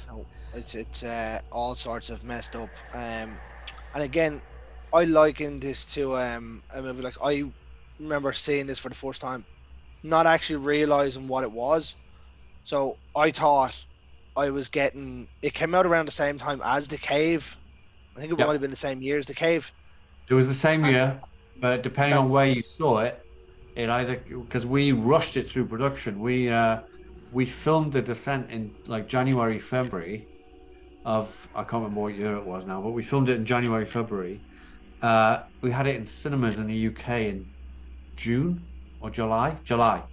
no, it's all sorts of messed up. And again, I liken this to a movie. Like I remember seeing this for the first time, not actually realizing what it was. So I thought I was getting. It came out around the same time as The Cave. I think it might Yep. have been the same year as The Cave. It was the same And year, but depending on that's where you saw it, it either because we rushed it through production. We filmed the descent in like January, February of I can't remember what year it was now, but we filmed it in January, February. We had it in cinemas in the UK in June or July. July.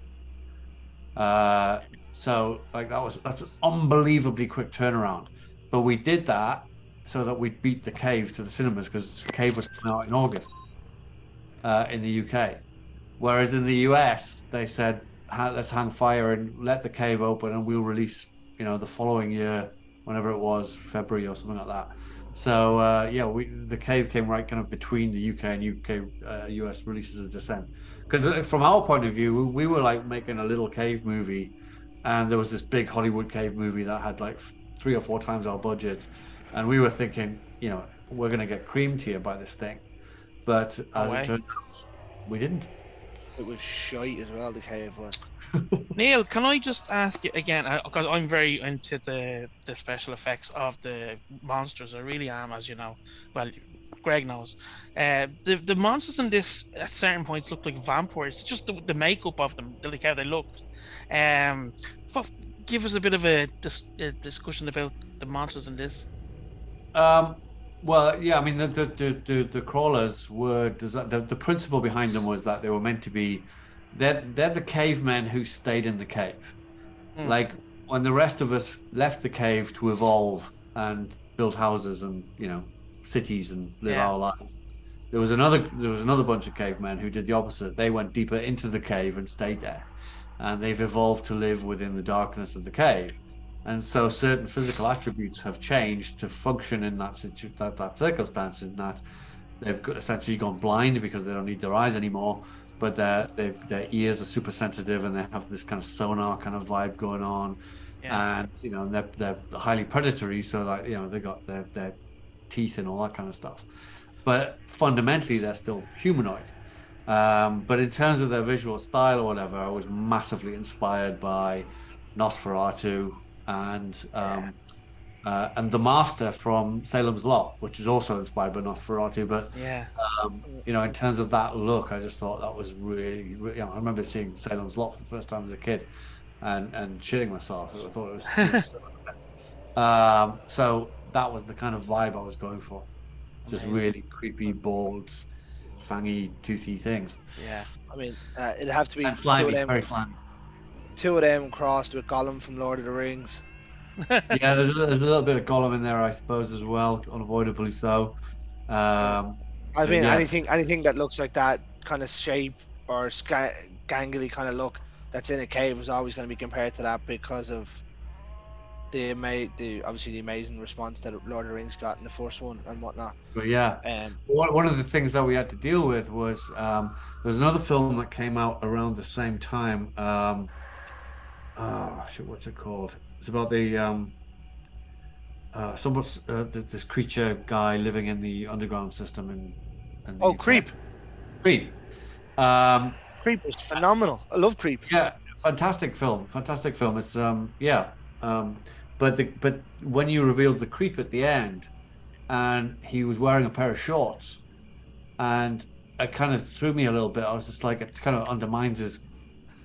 So like that's an unbelievably quick turnaround. But we did that so that we'd beat The Cave to the cinemas because The Cave was coming out in August in the UK. Whereas in the US, they said, let's hang fire and let The Cave open and we'll release, the following year, whenever it was, February or something like that. So yeah, The Cave came right kind of between the UK and US releases of Descent. Because from our point of view, we were like making a little cave movie, and there was this big Hollywood cave movie that had like three or four times our budget, and we were thinking, we're gonna get creamed here by this thing. But No as it way. turned out, we didn't. it was shite as well. The Cave was. Neil, can I just ask you again? Because I'm very into the special effects of the monsters. I really am, as you know. Well, Greg knows. The monsters in this at certain points look like vampires. Just the makeup of them, like how they looked. Um, but give us a bit of a discussion about the monsters in this. Um, well, yeah, I mean the crawlers were the principle behind them was that they were meant to be they're the cavemen who stayed in the cave. Hmm. Like when the rest of us left the cave to evolve and build houses and cities and live Yeah. our lives. There was another bunch of cavemen who did the opposite. They went deeper into the cave and stayed there, and they've evolved to live within the darkness of the cave. And so certain physical attributes have changed to function in that circumstance. In that essentially gone blind because they don't need their eyes anymore, but their ears are super sensitive and they have this kind of sonar kind of vibe going on, Yeah. and they're highly predatory. So like they got their teeth and all that kind of stuff, but fundamentally they're still humanoid. But in terms of their visual style or whatever, I was massively inspired by Nosferatu and Yeah. and the Master from Salem's Lot, which is also inspired by Nosferatu. But Yeah. in terms of that look, I just thought that was really, really I remember seeing Salem's Lot for the first time as a kid and shitting myself. I thought it was so intense. So that was the kind of vibe I was going for. Just Amazing. really creepy, bald, fangy, toothy things. Yeah. I mean, it'd have to be And slimy, very slimy. two of them crossed with Gollum from Lord of the Rings. Yeah, there's a little bit of Gollum in there, I suppose, as well, unavoidably so. Yeah. Um, I but mean, yeah, anything that looks like that kind of shape or gangly kind of look that's in a cave is always going to be compared to that because of the obviously the amazing response that Lord of the Rings got in the first one and whatnot. but yeah. Um, One of the things that we had to deal with was there's another film that came out around the same time. Oh shit, what's it called? It's about the this creature guy living in the underground system in the oh, UK. Creep. Creep. Um, Creep was phenomenal. I love Creep. yeah, fantastic film. Fantastic film. It's yeah. Um, but when you revealed the creep at the end, and he was wearing a pair of shorts, and it kind of threw me a little bit. I was just like, it kind of undermines his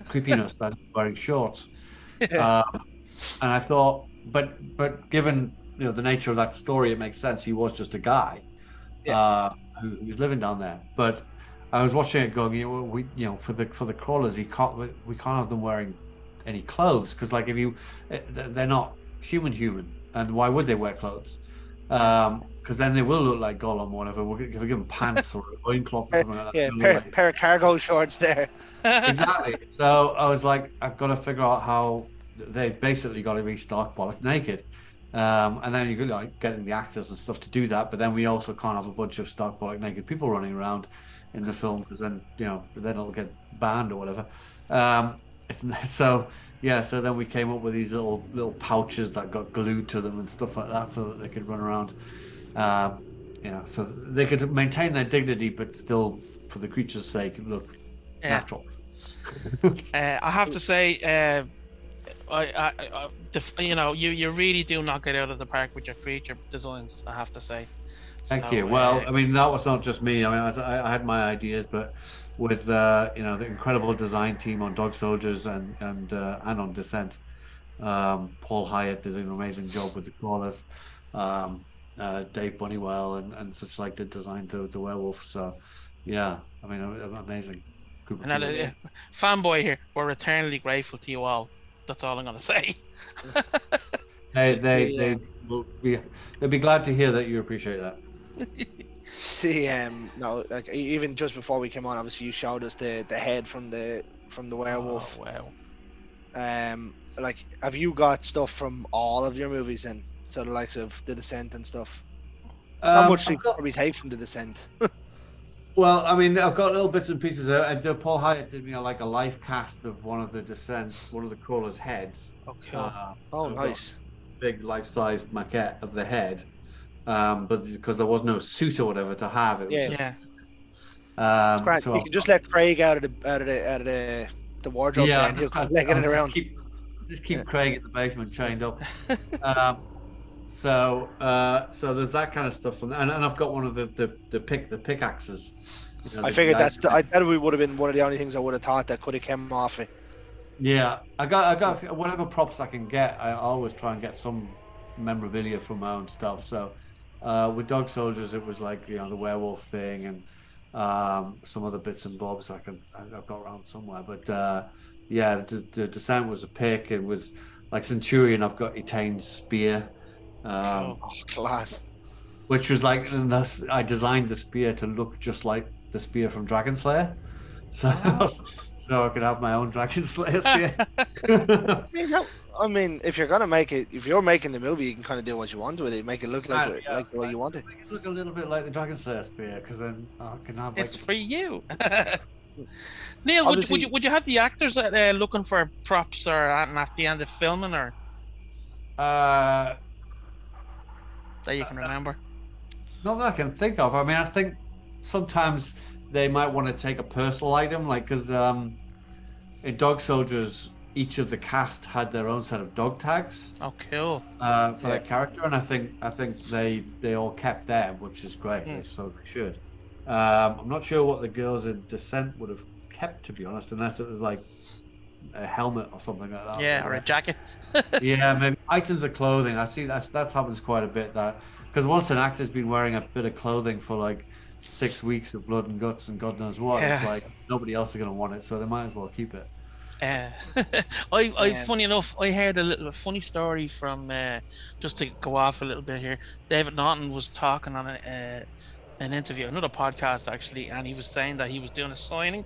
creepiness that he's wearing shorts. Yeah, Uh, and I thought, but given the nature of that story, it makes sense. He was just a guy yeah, who was living down there. But I was watching it going, for the crawlers, we can't have them wearing any clothes because like if you they're not human, and why would they wear clothes? Yeah. Because then they will look like Gollum or whatever. If we give them pants or a loincloth or something like that, yeah. they'll look like Pair of cargo shorts there. exactly. So I was like, I've got to figure out how they basically got to be stark bollock naked. And then you could like getting the actors and stuff to do that, but then we also can't have a bunch of stark bollock naked people running around in the film because then it'll get banned or whatever. It's so yeah. So then we came up with these little pouches that got glued to them and stuff like that, so that they could run around. Um, so they could maintain their dignity, but still, for the creature's sake, look Yeah. natural. I have to say, you really do knock it out of the park with your creature designs. I have to say. Thank So, you. Well, I mean, that was not just me. I mean, I had my ideas, but with the incredible design team on Dog Soldiers and on Descent, Paul Hyatt did an amazing job with the crawlers. Dave Bunnywell and such like did design the werewolf. So, yeah, I mean, amazing group of and people. fanboy here, we're eternally grateful to you all. That's all I'm gonna say. They will be they'll be glad to hear that you appreciate that. No, like even just before we came on, obviously you showed us the head from the Oh werewolf. wow. Like have you got stuff from all of your movies then? So the likes of The Descent and stuff. Not much you I've could got probably take from The Descent. Well, I mean, I've got little bits and pieces. Paul Hyatt did me like a life cast of one of the descent, one of the crawler's heads. Oh cool. Oh, I've got nice. a big life-size maquette of the head, but because there was no suit or whatever to have, it was Yeah, just. Yeah. it's great. So You can just let Craig out of the wardrobe yeah, there, and he'll come legging it around. Just keep Craig in the basement chained up. Um, so there's that kind of stuff, and I've got one of the pickaxes. I The figured that would have been one of the only things I would have thought that could have come off it. Yeah, I got whatever props I can get. I always try and get some memorabilia from my own stuff. So, with Dog Soldiers, it was like the werewolf thing and some other bits and bobs I've got around somewhere. But yeah, the Descent was a pick. It was like Centurion. I've got Etaine's spear. Cool. Oh, class. which was like, and I designed the spear to look just like the spear from Dragon Slayer, so Oh. so I could have my own Dragon Slayer spear. I mean, if you're gonna make it, if you're making the movie, you can kind of do what you want with it. Make it look like Yeah, the way you want it. make it look a little bit like the Dragon Slayer spear, because then I can have like It's for you. Neil, Obviously, would you have the actors looking for props or anything at the end of filming, or uh that you can remember? not that I can think of. I mean, I think sometimes they might want to take a personal item, like because in Dog Soldiers, each of the cast had their own set of dog tags Oh, cool. for their character, and I think they all kept them, which is great. Mm. So they should. I'm not sure what the girls in Descent would have kept, to be honest, unless it was like a helmet or something like that. Yeah, or a jacket. Yeah, maybe items of clothing. I see that happens quite a bit. That because once an actor's been wearing a bit of clothing for like 6 weeks of blood and guts and God knows what, it's Yeah. like nobody else is going to want it, so they might as well keep it. I funny enough, I heard a funny story from just to go off a little bit here. David Naughton was talking on an interview, another podcast actually, and he was saying that he was doing a signing.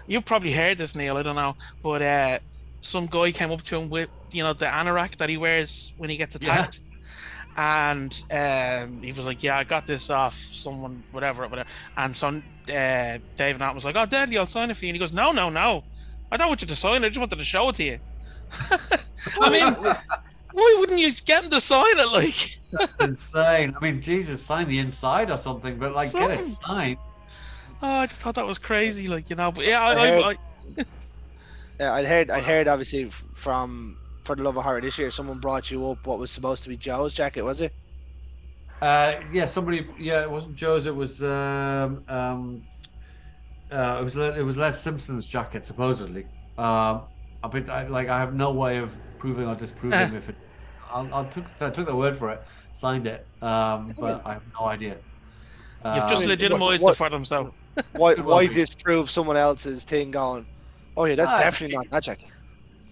You've probably heard this, Neil. I don't know, but some guy came up to him with the anorak that he wears when he gets attacked. And he was like, "Yeah, I got this off someone, whatever." And so David Naughton was like, "Oh, Daddy, I'll sign it for you." And he goes, "No, no, no. I don't want you to sign it. I just wanted to show it to you." I mean, why wouldn't you get him to sign it? Like, That's insane. I mean, Jesus, sign the inside or something, but like get it signed. oh, I just thought that was crazy. Like, but yeah, I heard obviously from For the Love of Horror this year, someone brought you up what was supposed to be Joe's jacket, was it? Yeah, somebody. Yeah, it wasn't Joe's. It was it was Les Simpson's jacket supposedly. I have no way of proving or disproving if it. I took the word for it, signed it. But I have no idea. you've just I mean, legitimized what- it for them. So Why Could well why be. disprove someone else's thing going? Oh yeah, that's definitely not that jacket.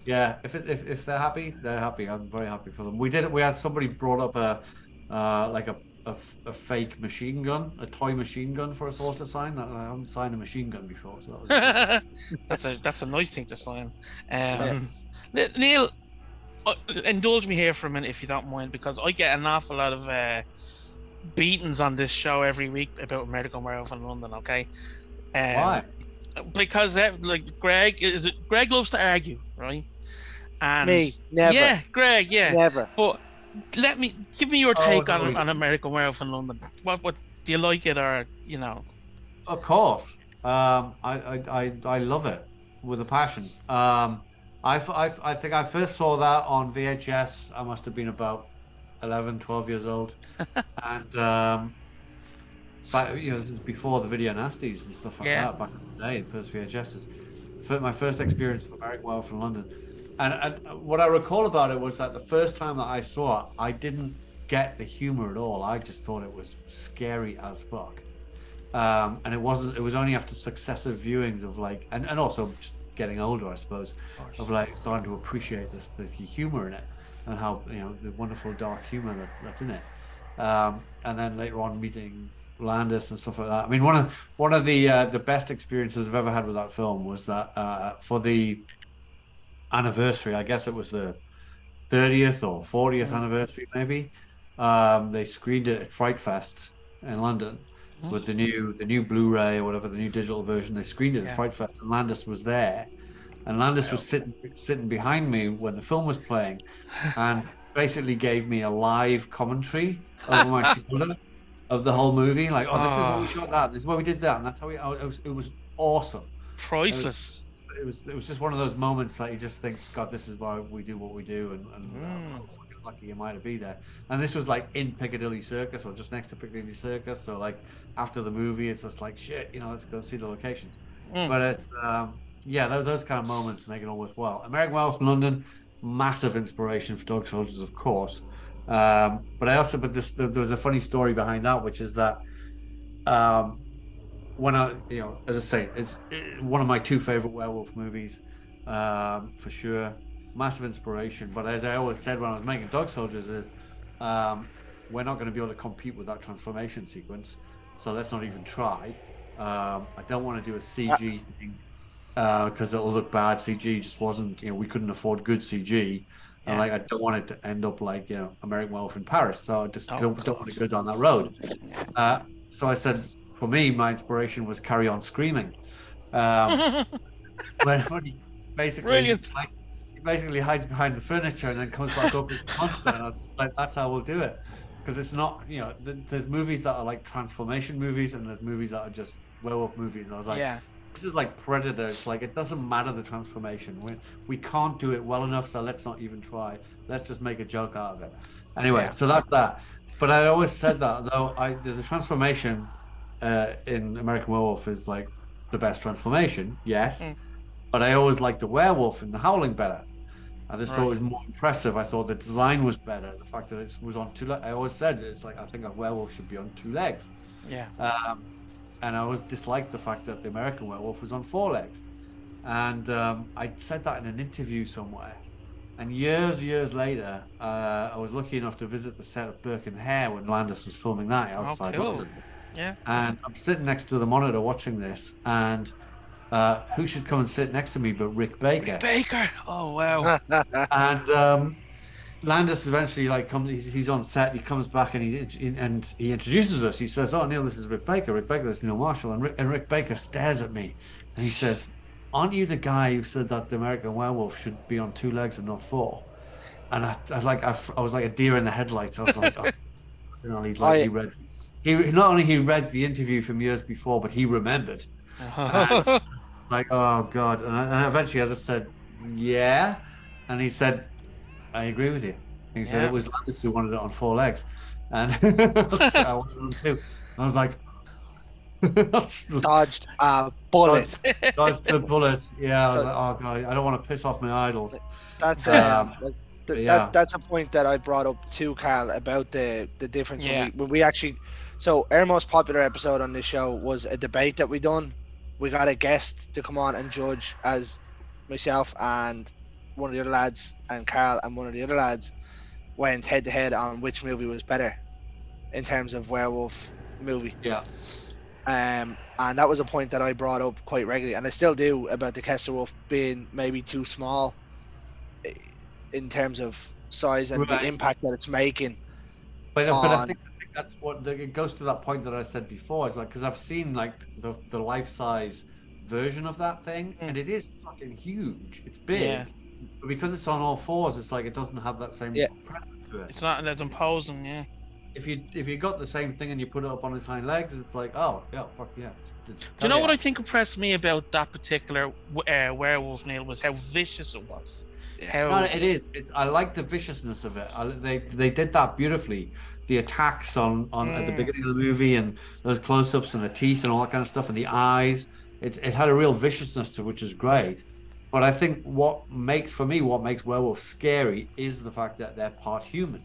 Yeah, if they're happy, they're happy. I'm very happy for them. We did it. We had somebody brought up a fake machine gun, a toy machine gun for us all to sign. I haven't signed a machine gun before, so that was that's a nice thing to sign. Neil, indulge me here for a minute if you don't mind, because I get an awful lot of beatings on this show every week about American Werewolf in London. Okay, why? Because like Greg loves to argue, right? And Me, never. Yeah, Greg, yeah. Never. But give me your take no, on American Werewolf in London. What do you like it, or Of course. I love it with a passion. I think I first saw that on VHS. I must have been about 11, 12 years old, and but this is before the video nasties and stuff like that. Back in the day, the first VHSs. My first experience of American Werewolf in London, and what I recall about it was that the first time that I saw it, I didn't get the humor at all. I just thought it was scary as fuck. And it wasn't. It was only after successive viewings of like, and also just getting older, I suppose, of like starting to appreciate the humor in it and how the wonderful dark humor that's in it. And then later on meeting Landis and stuff like that. I mean, one of the best experiences I've ever had with that film was that for the anniversary, I guess it was the 30th or 40th anniversary, maybe. They screened it at Fright Fest in London with the new Blu-ray or whatever, the new digital version. They screened it at Fright Fest, and Landis was there, and Landis was sitting behind me when the film was playing, and basically gave me a live commentary over my shoulder of the whole movie. Like, this is why we shot that, this is why we did that, and that's how it was awesome. priceless? It was just one of those moments that you just think, God, this is why we do what we do, and how fucking lucky am I to be there. And this was like in Piccadilly Circus, or just next to Piccadilly Circus, so like after the movie, it's just like, shit, let's go see the location. But it's those kind of moments make it all worthwhile. American Werewolf in London, massive inspiration for Dog Soldiers, of course. But there was a funny story behind that, which is that when I, as I say, it's one of my two favorite werewolf movies, for sure. Massive inspiration. But as I always said when I was making Dog Soldiers, is we're not going to be able to compete with that transformation sequence, so let's not even try. I don't want to do a CG thing because it'll look bad. CG just wasn't, we couldn't afford good CG. And Yeah. like, I don't want it to end up like, American Werewolf in Paris. So I just Oh don't want to God. go down that road. Yeah. So I said, for me, my inspiration was Carry On Screaming. Um, when he basically Brilliant. like he basically hides behind the furniture and then comes back up as a monster, and I was just like, that's how we'll do it, because it's not, there's movies that are like transformation movies, and there's movies that are just werewolf movies. And I was like, Yeah. this is like Predator. It's like it doesn't matter the transformation. We can't do it well enough, so let's not even try. Let's just make a joke out of it. Anyway, Yeah. so that's that. But I always said that though the transformation in American Werewolf is like the best transformation, yes. Mm, But I always liked the werewolf in the Howling better. I just thought it right. was more impressive. I thought the design was better. The fact that it was on two legs. I always said it's like I think a werewolf should be on two legs. Yeah. Um, and I always disliked the fact that the American werewolf was on four legs. And I said that in an interview somewhere. And years later, I was lucky enough to visit the set of Burke and Hare when Landis was filming that Oh, outside cool. London. Yeah. And I'm sitting next to the monitor watching this, and who should come and sit next to me but Rick Baker? Baker. Oh wow. And Landis eventually like comes. He's on set. He comes back and he introduces us. He says, "Oh, Neil, this is Rick Baker. Rick Baker, this is Neil Marshall." And Rick Baker stares at me, and he says, "Aren't you the guy who said that the American Werewolf should be on two legs and not four?" And I was like a deer in the headlights. I was like, oh, he's like I he not only he read the interview from years before, but he remembered. And like, oh God. And eventually I just said, yeah. And he said, I agree with you. He said Yeah. it was Landis who wanted it on four legs. And so I wanted it on two. I was like, dodged a bullet. dodged the bullet. Yeah, I was So- like, oh God, I don't want to piss off my idols. That's Yeah. that's a point that I brought up too, Carl, about the difference Yeah. when we actually. So our most popular episode on this show was a debate that we done. We got a guest to come on and judge, as myself and one of the other lads and Carl and one of the other lads went head to head on which movie was better in terms of werewolf movie. Yeah. And that was a point that I brought up quite regularly, and I still do, about the Kessler Wolf being maybe too small in terms of size and Right. the impact that it's making. But I on- think that's what it goes to that point that I said before. It's like, because I've seen like the life size version of that thing, and it is fucking huge. It's big, Yeah. but because it's on all fours, it's like it doesn't have that same Yeah. presence to it. It's not as imposing. Yeah. If you got the same thing and you put it up on its hind legs, it's like, oh yeah, fuck yeah. Do you know what I think impressed me about that particular werewolf, Neil, was how vicious it was. Yeah. No, it is. I like the viciousness of it. They did that beautifully. The attacks on at the beginning of the movie, and those close-ups and the teeth and all that kind of stuff, and the eyes. It had a real viciousness to it, which is great. But I think what makes werewolves scary is the fact that they're part human.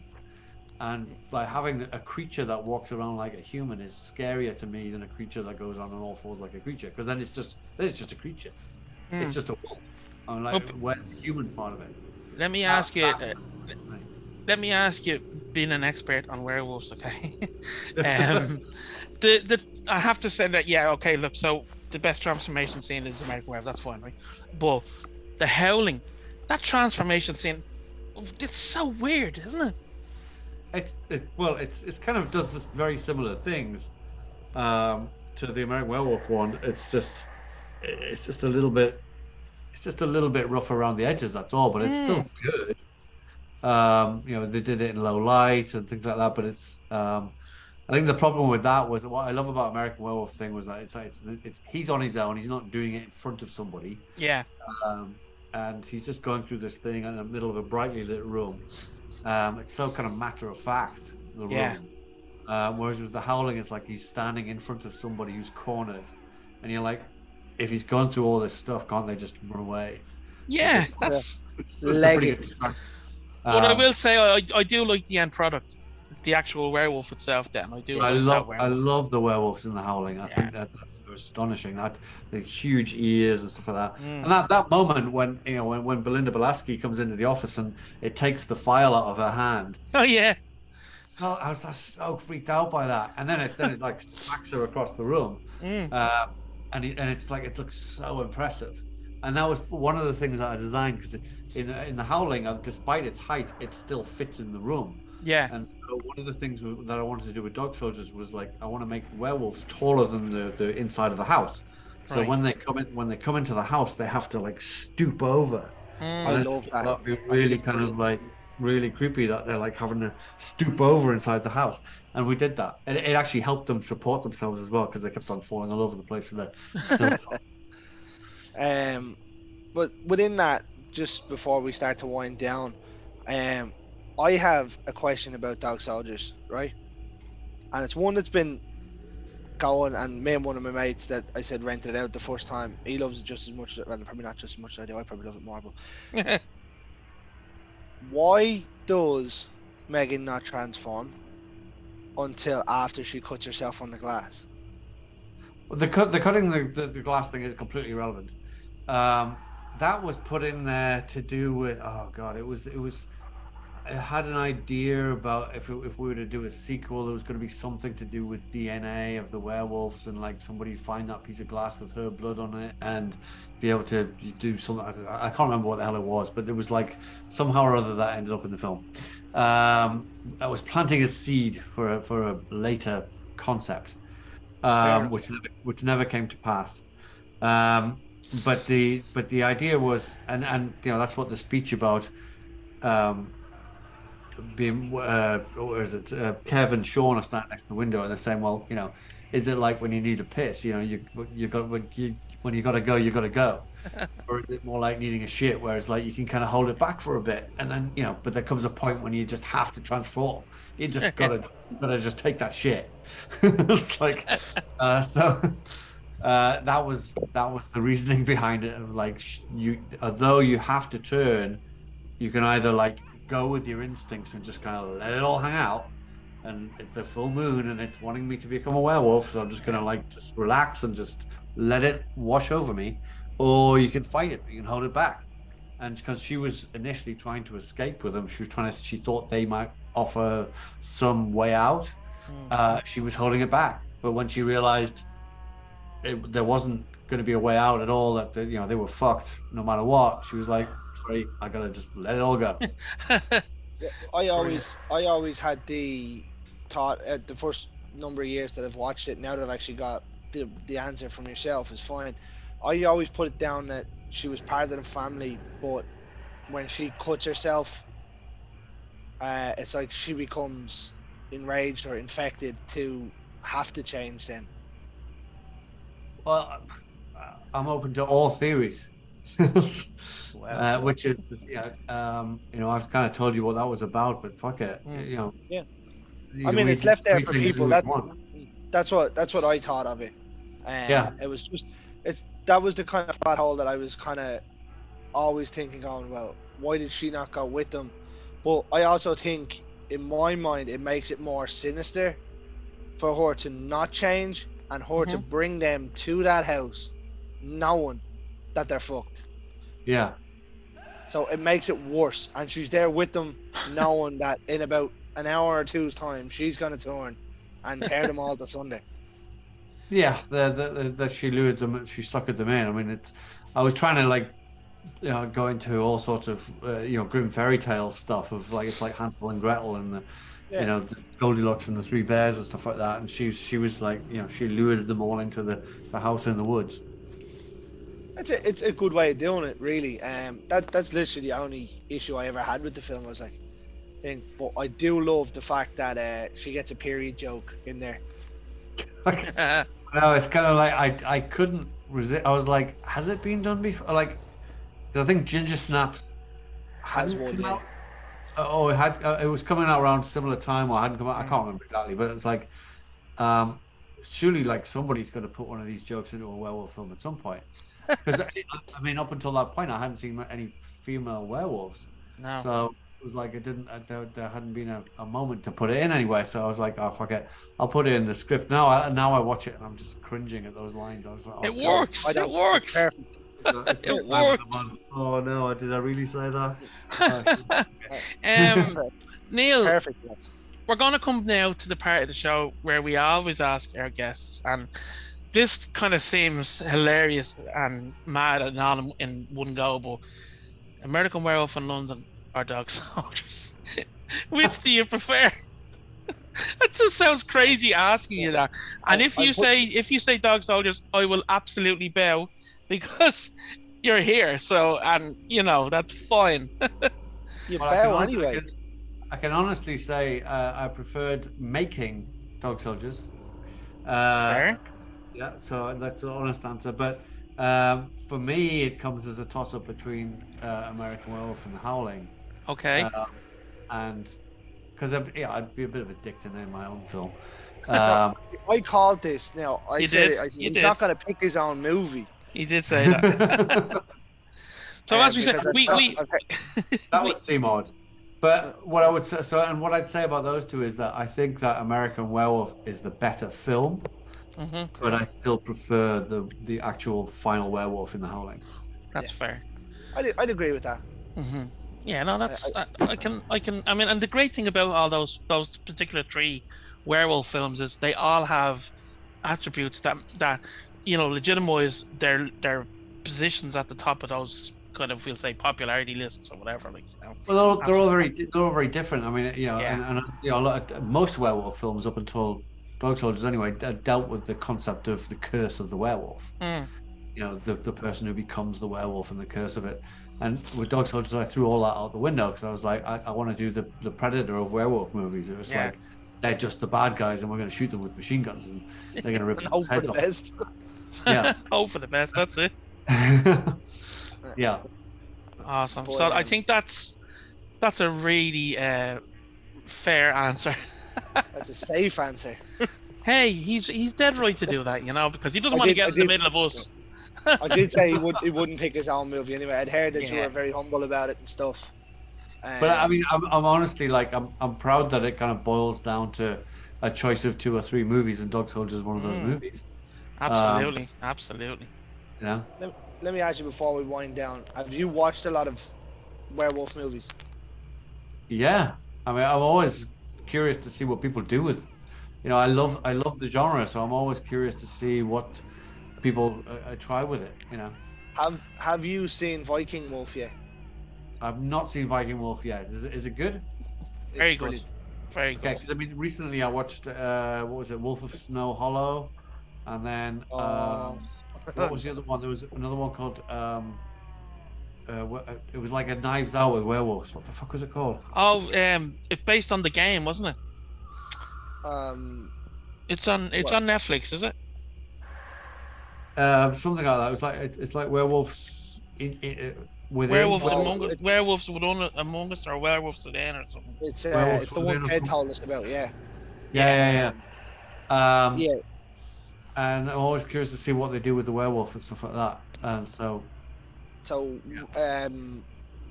And like having a creature that walks around like a human is scarier to me than a creature that goes on all fours like a creature. Because then it's just a creature. It's just a wolf. I'm like, where's the human part of it? Let me ask you. Let me ask you, being an expert on werewolves, okay? I have to say that, yeah, okay. Look, so the best transformation scene is American Werewolf. That's fine, right? But the Howling, that transformation scene, it's so weird, isn't it? It's kind of does this very similar things to the American Werewolf one. It's just a little bit rough around the edges, that's all, but it's still good. They did it in low light and things like that, but it's I think the problem with that was, what I love about American Werewolf thing was that it's he's on his own, he's not doing it in front of somebody. Yeah. And he's just going through this thing in the middle of a brightly lit room. It's so kind of matter of fact, the room. Yeah. Whereas with the Howling, it's like he's standing in front of somebody who's cornered, and you're like, if he's gone through all this stuff, can't they just run away? Yeah, that's. It's Leggy. But I will say, I do like the end product, the actual werewolf itself. Then I do. I like love the werewolves in the Howling. I think that they're astonishing. That the huge ears and stuff like that. And that moment when when Belinda Belaski comes into the office and it takes the file out of her hand. Oh yeah. I was so freaked out by that. And then it like smacks her across the room, Mm. and it's like it looks so impressive. And that was one of the things that I designed because in the Howling, despite its height, it still fits in the room. Yeah. And so one of the things that I wanted to do with Dog Soldiers was like I want to make werewolves taller than the inside of the house. So Right. when they come into the house, they have to like stoop over, I and I Mm. love thought that. that'd be I think really it's kind of brilliant. like really creepy that they're like having to stoop over inside the house. And we did that. And it actually helped them support themselves as well because they kept on falling all over the place with their stilts on. Um, but within that, just before we start to wind down, um, I have a question about Dog Soldiers, right? And it's one that's been going, and me and one of my mates that I said rented it out the first time, he loves it just as much. Well, probably not just as much as I do. I probably love it more. But why does Megan not transform until after she cuts herself on the glass? The cutting the glass thing is completely irrelevant. That was put in there to do with, oh God, it was I had an idea about if we were to do a sequel, there was going to be something to do with DNA of the werewolves and like somebody find that piece of glass with her blood on it and be able to do something. I can't remember what the hell it was, but there was like somehow or other that ended up in the film. I was planting a seed for a later concept, Fair enough. which never came to pass. But the idea was, and that's what the speech about. Um, Being or is it Kev and Sean are standing next to the window and they're saying, well, is it like when you need a piss, you got when you got to go, you got to go, or is it more like needing a shit, where it's like you can kind of hold it back for a bit, and then but there comes a point when you just have to transform. You gotta just take that shit. It's like so. That was the reasoning behind it. Of like although you have to turn, you can either like go with your instincts and just kind of let it all hang out. And it's the full moon and it's wanting me to become a werewolf, so I'm just gonna like just relax and just let it wash over me. Or you can fight it, you can hold it back. And because she was initially trying to escape with them, she thought they might offer some way out. Mm. She was holding it back. But when she realized there wasn't going to be a way out at all, that they were fucked no matter what, she was like, sorry, I gotta just let it all go. Yeah, I always had the thought at the first number of years that I've watched it. Now that I've actually got the answer from yourself is fine. I always put it down that she was part of the family, but when she cuts herself, it's like she becomes enraged or infected to have to change. Then Well, I'm open to all theories. Well. Which is, I've kind of told you what that was about, but fuck it, Mm. yeah, you I can mean read it's left there for anything into people. it if you want. That's what I thought of it. Yeah, It was just that was the kind of plot hole that I was kind of always thinking on, well, why did she not go with them? But I also think, in my mind, it makes it more sinister for her to not change and her to Hmm. bring them to that house knowing that they're fucked. yeah, So it makes it worse. And she's there with them knowing that in about an hour or two's time, she's going to turn and tear them all to Sunday. yeah. That she lured them, she suckered them in. I mean, I was trying to like go into all sorts of grim fairy tale stuff of like it's like Hansel and Gretel and Yeah. the Goldilocks and the Three Bears and stuff like that. And she was like, she lured them all into the house in the woods. It's a good way of doing it, really. That's literally the only issue I ever had with the film. I was like, but I do love the fact that she gets a period joke in there. No, it's kind of like I couldn't resist. I was like, has it been done before? Like, 'cause I think Ginger Snaps Has hadn't one, come yeah. out. Oh, it had. It was coming out around similar time, or hadn't come out. I can't remember exactly, but it's like, um, surely like somebody's going to put one of these jokes into a werewolf film at some point. Because I mean, up until that point, I hadn't seen any female werewolves, No. so it was like it didn't. There hadn't been a moment to put it in anyway. So I was like, oh fuck it, I'll put it in the script. Now I watch it and I'm just cringing at those lines. I was like, It oh god, works. I It don't. It's works. perfect. it's It not time of the works. month. Oh no, did I really say that? Oh, shit. Um, Neil, Perfect. Yeah. we're going to come now to the part of the show where we always ask our guests, and this kind of seems hilarious and mad and all in one go, but American Werewolf in London or Dog Soldiers? Which do you prefer? That just sounds crazy asking you that. And if I you put say Dog Soldiers, I will absolutely bow because you're here. So, and that's fine. you Well, I can bow honestly, anyway. I can honestly say I preferred making Dog Soldiers. Uh, Fair. yeah, so that's the honest answer. But for me, it comes as a toss-up between American Werewolf and Howling. Okay. Um, and because I'd be a bit of a dick to name my own film. No, Um, I called this. Now I You said did. it. I said You he's did. not going to pick his own movie, You did say that. So as we said, because we I've that we would seem odd. But what I would say, and what I'd say about those two is that I think that American Werewolf is the better film, but I correct. still prefer the actual final werewolf in The Howling. That's fair. I'd agree with that. hmm Yeah, no, I, that's I mean, and the great thing about all those particular three werewolf films is they all have attributes that legitimize their positions at the top of those kind of, we'll say, popularity lists or whatever. Well, they're Abs- all very different. I mean, yeah. and most werewolf films up until Dog Soldiers anyway dealt with the concept of the curse of the werewolf. Mm. The person who becomes the werewolf and the curse of it. And with Dog Soldiers, I threw all that out the window because I was like, I want to do the Predator of werewolf movies. It was Yeah. like they're just the bad guys, and we're going to shoot them with machine guns, and they're going to rip and people's hope for heads the off. best. Yeah. Hope for the best. That's it. Yeah. Awesome. But, So I think that's a really fair answer. That's a safe answer. Hey, he's dead right to do that, because he doesn't I want to did- get I in the did- middle of us. I did say he wouldn't pick his own movie anyway. I'd heard that you Yeah. were very humble about it and stuff. But I mean, I'm honestly like, I'm proud that it kind of boils down to a choice of 2 or 3 movies, and Dog Soldiers is one of those movies. Absolutely, absolutely. You know? Let me ask you before we wind down. Have you watched a lot of werewolf movies? Yeah. I mean, I'm always curious to see what people do with. I love the genre, so I'm always curious to see what people try with it. Have you seen Viking Wolf yet? I've not seen Viking Wolf yet. Is it good? Very It's good. brilliant. Very Okay, good. because I mean, recently I watched what was it, Wolf of Snow Hollow, and then what was the other one? There was another one called it was like a Knives Out with werewolves. What the fuck was it called? Oh, it's based on the game, wasn't it? Um, It's on What? Netflix, is it? Something like that. It was like it's like werewolves within. Werewolves Oh, among us, it's- werewolves among us, or werewolves within, or something. it's Werewolf it's the Within one or Ted told us about. Yeah. Yeah. Yeah. And I'm always curious to see what they do with the werewolf and stuff like that. And so, So,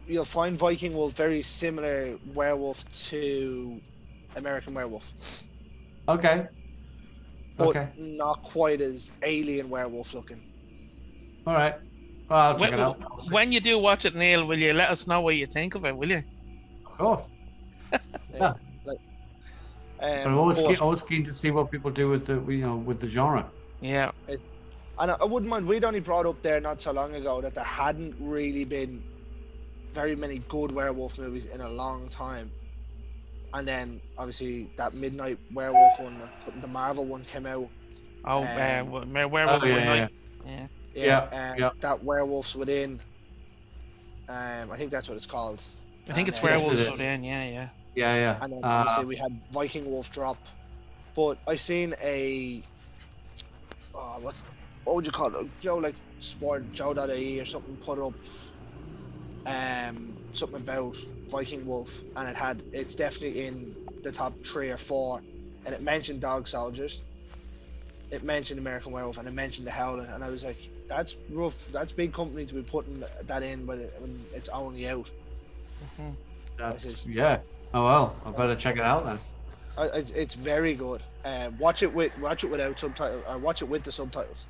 you'll find Viking Wolf very similar werewolf to American Werewolf, okay, but okay, not quite as alien werewolf looking. all right. Well, I'll check it out. I'll see. When you do watch it, Neil, will you let us know what you think of it? Will you? Of course. Yeah. Like, But I'm always but- keen to see what people do with the genre. Yeah. and I wouldn't mind. We'd only brought up there not so long ago that there hadn't really been very many good werewolf movies in a long time. And then obviously that Midnight Werewolf one, the Marvel one came out. Oh, werewolf yeah, Night. yeah. Yeah. And yeah. that Werewolves Within. I think that's what it's called. I think And, it's uh, werewolves is. within. Yeah. Yeah. And then obviously we had Viking Wolf drop. But I seen what would you call it? Joe, like Sport Joe.ie or something, put up something about Viking Wolf, and it's definitely in the top 3 or 4, and it mentioned Dog Soldiers, it mentioned American Werewolf, and it mentioned The Howling, and I was like, that's rough. That's big company to be putting that in when it's only out. Yeah. Oh well, I better check it out then. It's very good. Watch it without subtitles, or watch it with the subtitles.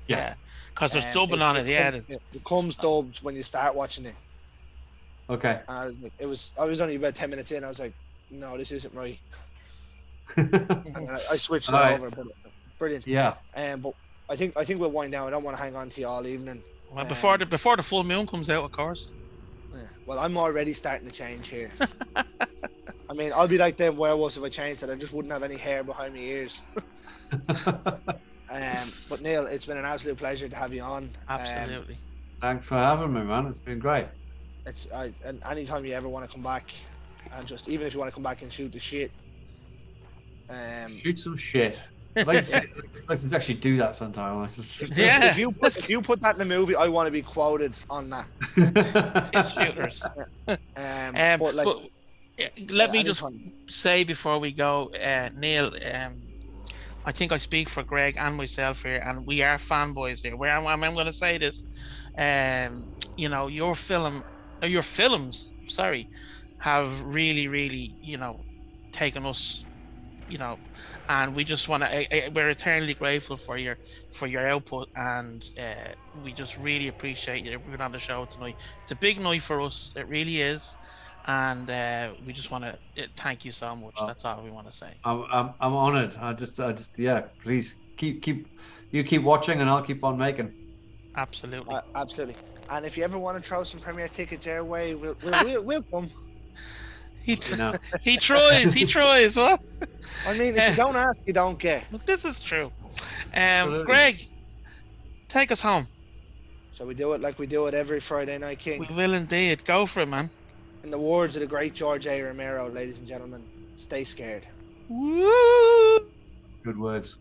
Yeah. Because there's dubbing on it. Yeah. It comes dubbed when you start watching it. Okay. And I was like, I was only about 10 minutes in. I was like, no, this isn't right. and then I switched it All right. over. But brilliant. Yeah. But I think we'll wind down. I don't want to hang on to you all evening. Well, before the full moon comes out, of course. Yeah. Well, I'm already starting to change here. I mean, I'll be like them werewolves if I changed it. I just wouldn't have any hair behind my ears. But Neil, it's been an absolute pleasure to have you on. Absolutely. Thanks for having me, man. It's been great. And anytime you ever want to come back, and just even if you want to come back and shoot the shit. Shoot some shit. Let's actually do that sometime. Yeah. If you put that in a movie, I want to be quoted on that. Shooters. But like, let me just say before we go, Neil, I think I speak for Greg and myself here, and we are fanboys here. I'm going to say this, you know, your films, sorry, have really, really, you know, taken us, you know, and we just want to. We're eternally grateful for your output, and we just really appreciate you being on the show tonight. It's a big night for us. It really is. And we just want to thank you so much. That's all we want to say. I'm honored. I just yeah. Please keep watching, and I'll keep on making. Absolutely. Absolutely. And if you ever want to throw some premiere tickets our way, we'll come. He tries. He tries. What? I mean, if you don't ask, you don't get. This is true. Greg, take us home. So we do it like we do it every Friday Night King. We will indeed. Go for it, man. In the words of the great George A. Romero, ladies and gentlemen, stay scared. Woo! Good words.